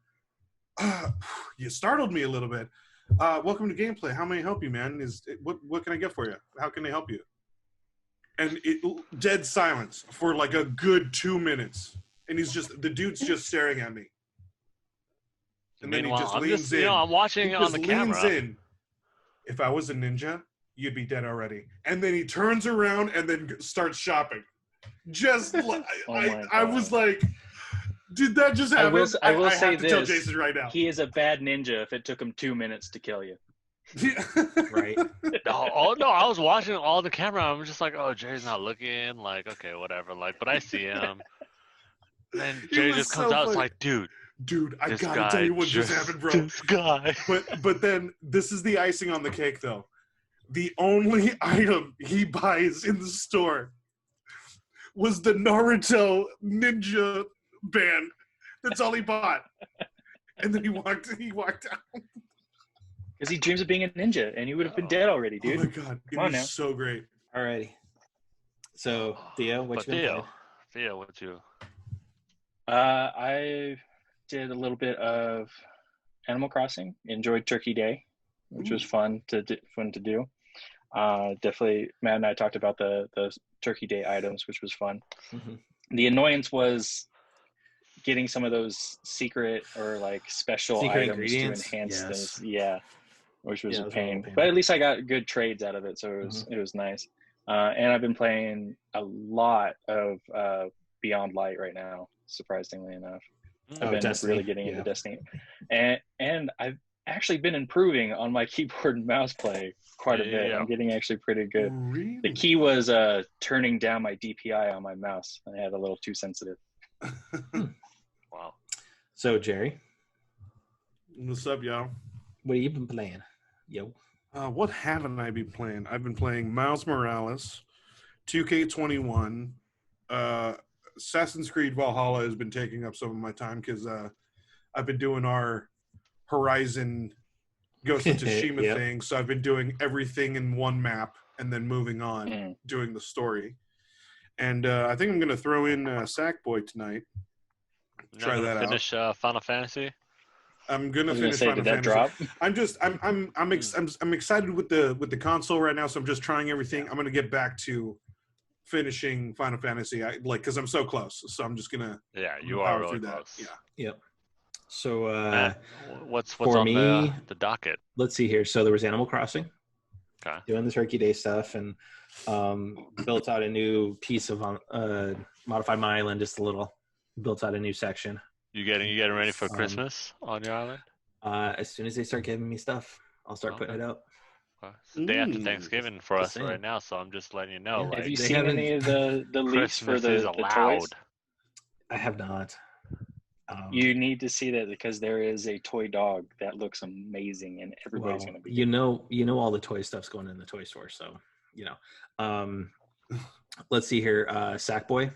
You startled me a little bit. Welcome to gameplay. How may I help you, man? What can I get for you? How can I help you? And dead silence for like a good 2 minutes, and the dude's just staring at me. And then he Meanwhile, just I'm leans in. I'm watching He it on just the leans camera. in. If I was a ninja, you'd be dead already. And then he turns around and then starts shopping. Just my I was like, did that just happen? I will I say have to tell this. Jason right now. He is a bad ninja if it took him 2 minutes to kill you. Right. No, I was watching all the camera. I'm just like, oh, Jerry's not looking. Like, okay, whatever. Like, but I see him. And then Jerry just comes out. It's like, dude, I gotta tell you what just happened, bro. This guy. But then this is the icing on the cake, though. The only item he buys in the store was the Naruto ninja band. That's all he bought. And then he walked out. Because he dreams of being a ninja, and he would have been dead already, dude. Oh my god, it was so great. Alrighty. So Theo, what you been playing? Theo, what's you? I did a little bit of Animal Crossing. Enjoyed Turkey Day, which was fun to do. Definitely, Matt and I talked about the Turkey Day items, which was fun. Mm-hmm. The annoyance was getting some of those secret or like special items to enhance things. Yeah, which was a pain. But at least I got good trades out of it, so it was nice. And I've been playing a lot of Beyond Light right now, surprisingly enough. I've been Destiny. really getting into Destiny. And I've actually been improving on my keyboard and mouse play quite a bit. I'm getting actually pretty good. Really? The key was turning down my DPI on my mouse. I had a little too sensitive. Wow. So Jerry, what's up, y'all? What have you been playing? Yo. What haven't I been playing? I've been playing Miles Morales, 2K21. Assassin's Creed Valhalla has been taking up some of my time because I've been doing our Horizon Ghost of Tsushima thing. So I've been doing everything in one map and then moving on, doing the story. And I think I'm going to throw in Sackboy tonight. Try that out. Finish Final Fantasy. I'm gonna finish Final Fantasy. Drop? I'm excited with the console right now, so I'm just trying everything. I'm gonna get back to finishing Final Fantasy, because I'm so close. So I'm just gonna you are really close. Yeah. Yep. So what's for on me, the docket? Let's see here. So there was Animal Crossing. Okay. Doing the Turkey Day stuff and built out a new piece of modified my island just a little. Built out a new section. You getting ready for Christmas on your island? As soon as they start giving me stuff, I'll start putting it up. Okay. It's the day after Thanksgiving for us right now, so I'm just letting you know. Have you seen any of the leaks for the toys? I have not. You need to see that because there is a toy dog that looks amazing, and everybody's going to be. You know, all the toy stuff's going in the toy store, so Let's see here, Sackboy.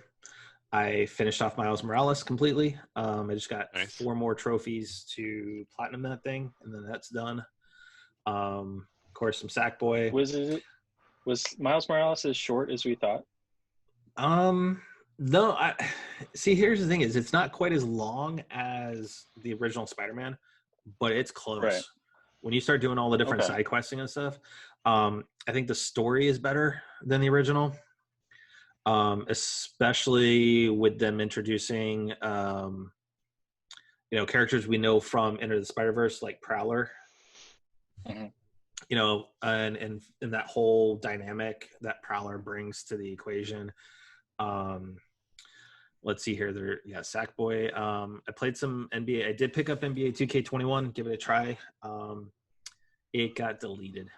I finished off Miles Morales completely. I just got 4 more trophies to platinum that thing, and then that's done. Of course, some Sackboy. Was Miles Morales as short as we thought? No. See, here's the thing: is it's not quite as long as the original Spider-Man, but it's close. Right. When you start doing all the different side questing and stuff, I think the story is better than the original. Especially with them introducing, characters we know from Enter the Spider-Verse, like Prowler, and that whole dynamic that Prowler brings to the equation. Let's see here. Sackboy. I played some NBA. I did pick up NBA 2K21, give it a try. It got deleted.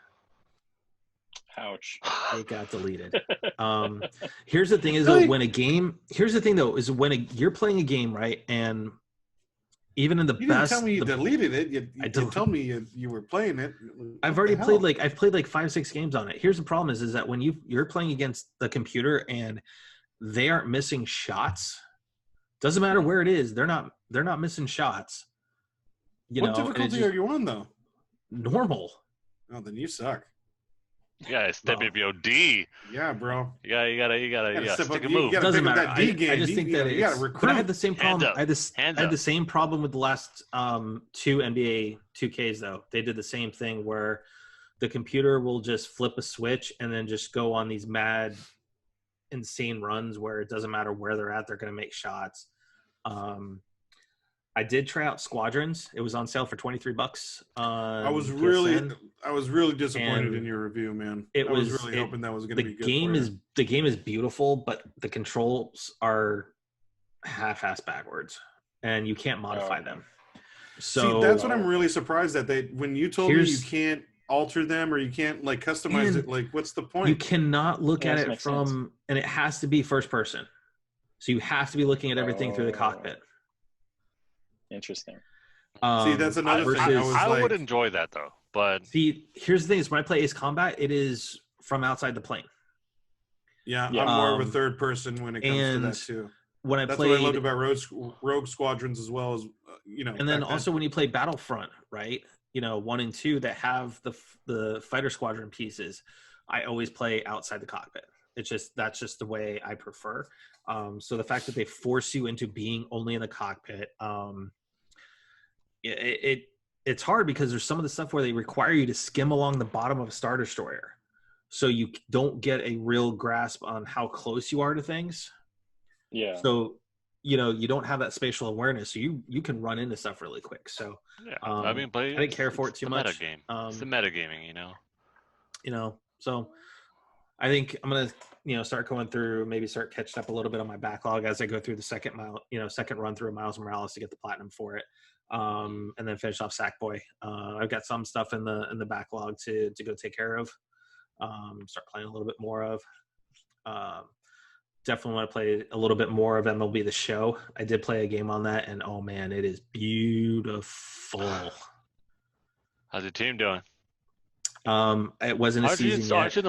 Ouch. It got deleted. Here's the thing is though, you're playing a game, right? And even in the you best, didn't tell me you deleted it. You told me you were playing it. I've already played like 5-6 games on it. Here's the problem is that when you're playing against the computer and they aren't missing shots, doesn't matter where it is, they're not missing shots. What difficulty are you on though? Normal. Oh, then you suck. Yeah, step up your D. Yeah, bro. You gotta stick a move. It doesn't matter. That D game. I just think that you gotta recruit. I had the same problem. I had the same problem with the last 2 NBA 2Ks though. They did the same thing where the computer will just flip a switch and then just go on these mad, insane runs where it doesn't matter where they're at, they're going to make shots. I I did try out Squadrons. It was on sale for $23. I was PSN. really disappointed And in your review, man. I was really hoping that was going to be good. The game is beautiful, but the controls are half-ass backwards, and you can't modify them. So see, that's what I'm really surprised at. When you told me you can't alter them or you can't like customize it, like what's the point? You cannot look at it from, and it has to be first person. So you have to be looking at everything through the cockpit. Interesting. See, that's another thing. I would enjoy that though, but see, here's the thing: is when I play Ace Combat, it is from outside the plane. Yeah, I'm more of a third person when it comes to that too. When that's what I loved about Rogue Squadrons as well as and then also when you play Battlefront, right? 1 and 2 that have the fighter squadron pieces, I always play outside the cockpit. That's just the way I prefer. So the fact that they force you into being only in the cockpit, it's hard because there's some of the stuff where they require you to skim along the bottom of a Star Destroyer, so you don't get a real grasp on how close you are to things. Yeah. So you don't have that spatial awareness, so you can run into stuff really quick. So I didn't care for it too much. It's the metagaming, So I think I'm gonna start going through, maybe start catching up a little bit on my backlog as I go through the second run through of Miles Morales to get the platinum for it, and then finish off Sackboy. I've got some stuff in the backlog to go take care of. Start playing a little bit more of. Definitely want to play a little bit more of MLB The Show. I did play a game on that, and oh man, it is beautiful. How's your team doing? It wasn't a season yet. Aren't you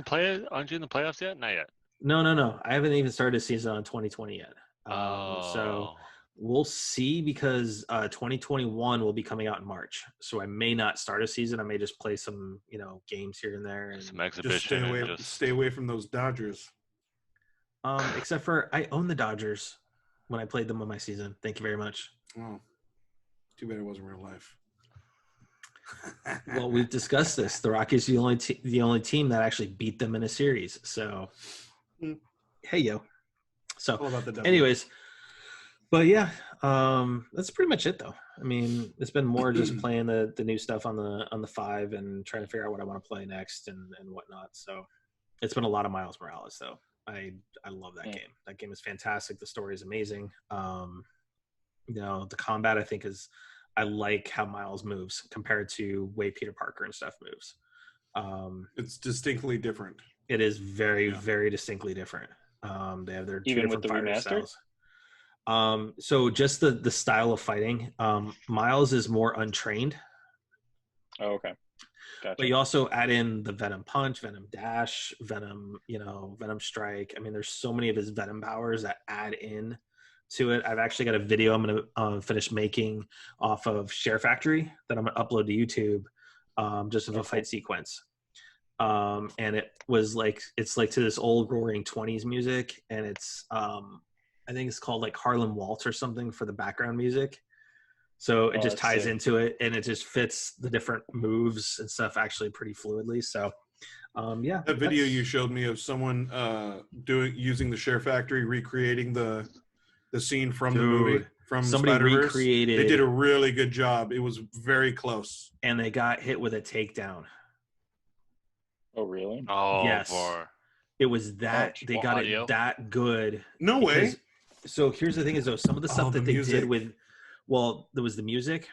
in the playoffs yet? Not yet. No. I haven't even started a season on 2020 yet. So we'll see, because 2021 will be coming out in March. So I may not start a season. I may just play some, games here and there. And some exhibition. Just stay away from those Dodgers. Except for I own the Dodgers when I played them on my season. Thank you very much. Oh, too bad it wasn't real life. Well, we've discussed this. The Rockies are the only team that actually beat them in a series. So, hey yo. So, anyways, but yeah, that's pretty much it though. I mean, it's been more just playing the new stuff on the 5 and trying to figure out what I want to play next and whatnot. So, it's been a lot of Miles Morales though. I love that game. That game is fantastic. The story is amazing. The combat I think I like how Miles moves compared to way Peter Parker and stuff moves. It's distinctly different. It is very, very distinctly different. They have their two different fighting styles. So just the style of fighting. Miles is more untrained. Oh, okay. Gotcha. But you also add in the Venom Punch, Venom Dash, Venom Strike. I mean, there's so many of his Venom powers that add in to it. I've actually got a video I'm going to finish making off of Share Factory that I'm going to upload to YouTube, just of a fight sequence. And it's like to this old roaring 20s music, and it's I think it's called like Harlem Waltz or something for the background music. So it just ties into it, and it just fits the different moves and stuff actually pretty fluidly. So, yeah. That video you showed me of someone using the Share Factory, recreating the scene from the movie, from somebody Spider-Verse. Recreated. They did a really good job. It was very close. And they got hit with a takedown. Oh, really? Oh, yes. It was that they got it that good. No way. So here's the thing: is though some of the stuff that they did with. Well, there was the music,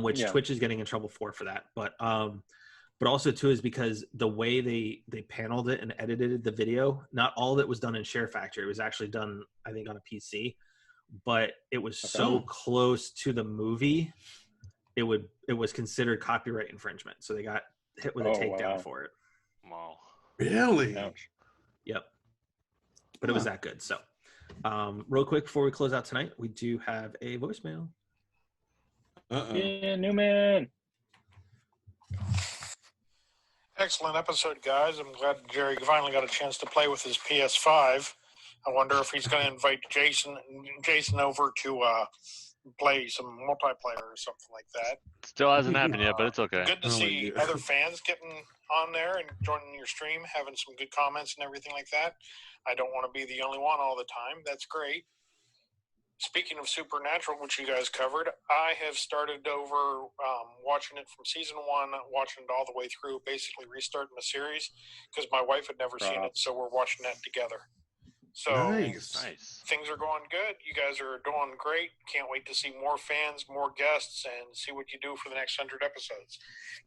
which Twitch is getting in trouble for that. But also too is because the way they paneled it and edited the video, not all of it was done in Share Factory. It was actually done, I think, on a PC. But it was so close to the movie, it was considered copyright infringement. So they got hit with a takedown for it. Wow. Really? Ouch. Yep. But it was that good. So. Real quick before we close out tonight, we do have a voicemail. Yeah, Newman. Excellent episode, guys. I'm glad Jerry finally got a chance to play with his PS5. I wonder if he's going to invite Jason over to play some multiplayer or something like that. Still hasn't happened yet, but it's okay. Good to see other fans getting on there and joining your stream, having some good comments and everything like that. I don't want to be the only one all the time. That's great. Speaking of Supernatural, which you guys covered, I have started over watching it from season 1, watching it all the way through, basically restarting the series because my wife had never seen it, so we're watching that together. So Nice. things are going good. You guys are doing great. Can't wait to see more fans, more guests, and see what you do for the next 100 episodes.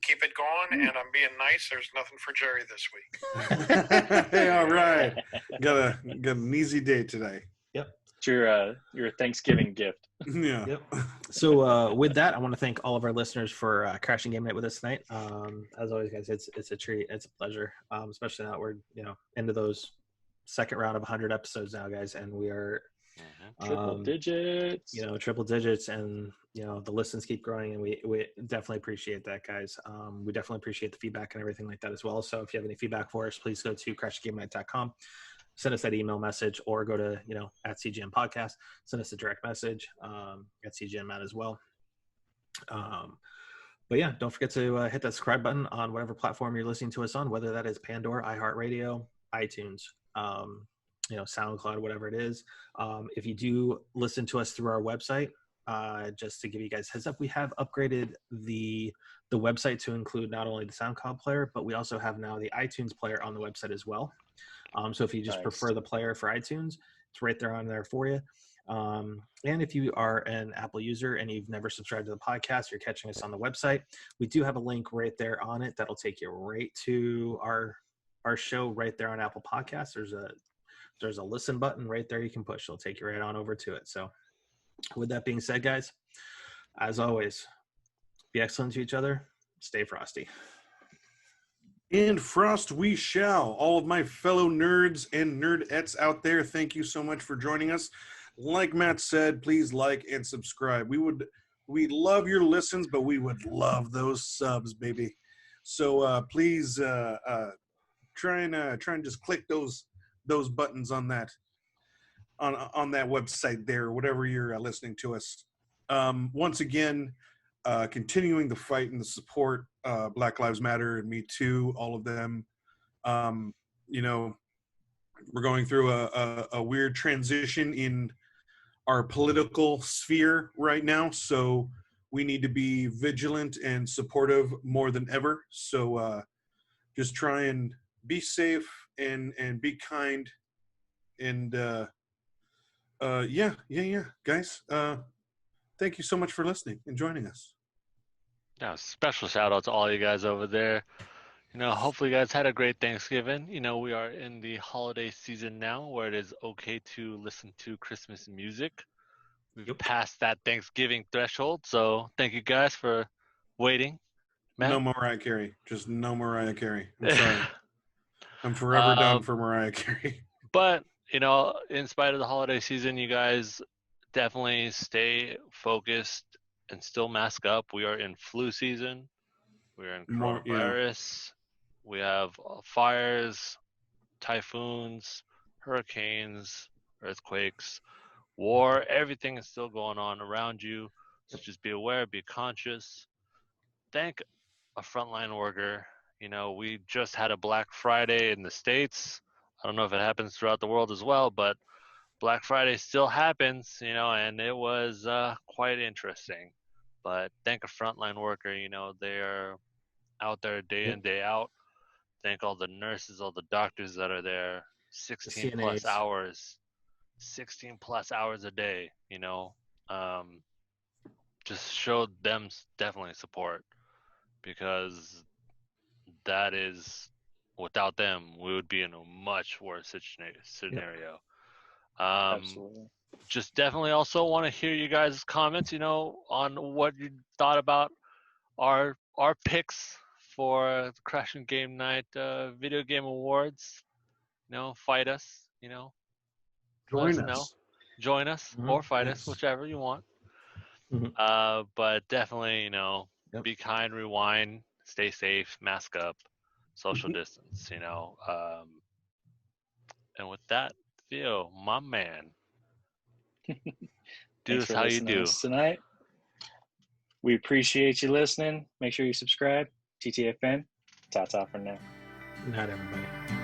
Keep it going, and I'm being nice. There's nothing for Jerry this week. Hey, all right. Got an easy day today. Yep. It's your Thanksgiving gift. Yeah. Yep. So with that, I want to thank all of our listeners for crashing game night with us tonight. As always, guys, it's a treat. It's a pleasure, especially now we're into those second round of 100 episodes now, guys, and we are triple digits. Triple digits, and the listens keep growing, and we definitely appreciate that, guys. We definitely appreciate the feedback and everything like that as well. So if you have any feedback for us, please go to crashgamenight.com. Send us that email message, or go to, at CGM Podcast. Send us a direct message at CGM Matt as well. But yeah, don't forget to hit that subscribe button on whatever platform you're listening to us on, whether that is Pandora, iHeartRadio, iTunes, SoundCloud, whatever it is. If you do listen to us through our website, just to give you guys a heads up, we have upgraded the website to include not only the SoundCloud player, but we also have now the iTunes player on the website as well. So if you just prefer the player for iTunes, it's right there on there for you. And if you are an Apple user and you've never subscribed to the podcast, you're catching us on the website, we do have a link right there on it that'll take you right to our show right there on Apple Podcasts. There's a listen button right there you can push. It'll take you right on over to it. So with that being said, guys, as always, be excellent to each other. Stay frosty. And frost we shall. All of my fellow nerds and nerdettes out there, thank you so much for joining us. Like Matt said, please like and subscribe. We love your listens, but we would love those subs, baby. So please try and just click those buttons on that website there, whatever you're listening to us. Once again, continuing the fight and the support, Black Lives Matter and Me Too, all of them. We're going through a weird transition in our political sphere right now, so we need to be vigilant and supportive more than ever. So just try and be safe and be kind. And guys, thank you so much for listening and joining us. Yeah, special shout out to all you guys over there. Hopefully you guys had a great Thanksgiving. We are in the holiday season now where it is okay to listen to Christmas music. We've passed that Thanksgiving threshold, so thank you guys for waiting. Matt? No Mariah Carey. Just no Mariah Carey. I'm sorry. I'm forever down for Mariah Carey. But, in spite of the holiday season, you guys definitely stay focused and still mask up. We are in flu season. We're in coronavirus. We have fires, typhoons, hurricanes, earthquakes, war. Everything is still going on around you. So just be aware, be conscious. Thank a frontline worker. We just had a Black Friday in the States. I don't know if it happens throughout the world as well, but Black Friday still happens, and it was quite interesting. But thank a frontline worker, they are out there day in, day out. Thank all the nurses, all the doctors that are there, 16 plus hours a day, just show them definitely support, because that is, without them, we would be in a much worse scenario. Absolutely. Just definitely also want to hear you guys' comments, on what you thought about our picks for the Crashing Game Night Video Game Awards. Fight us, Join us or fight us, whichever you want. But definitely, be kind, rewind, stay safe, mask up, social distance, and with that, Theo, my man, do this how you do tonight. We appreciate you listening. Make sure you subscribe. TTFN. Ta-ta for now. Good night, everybody.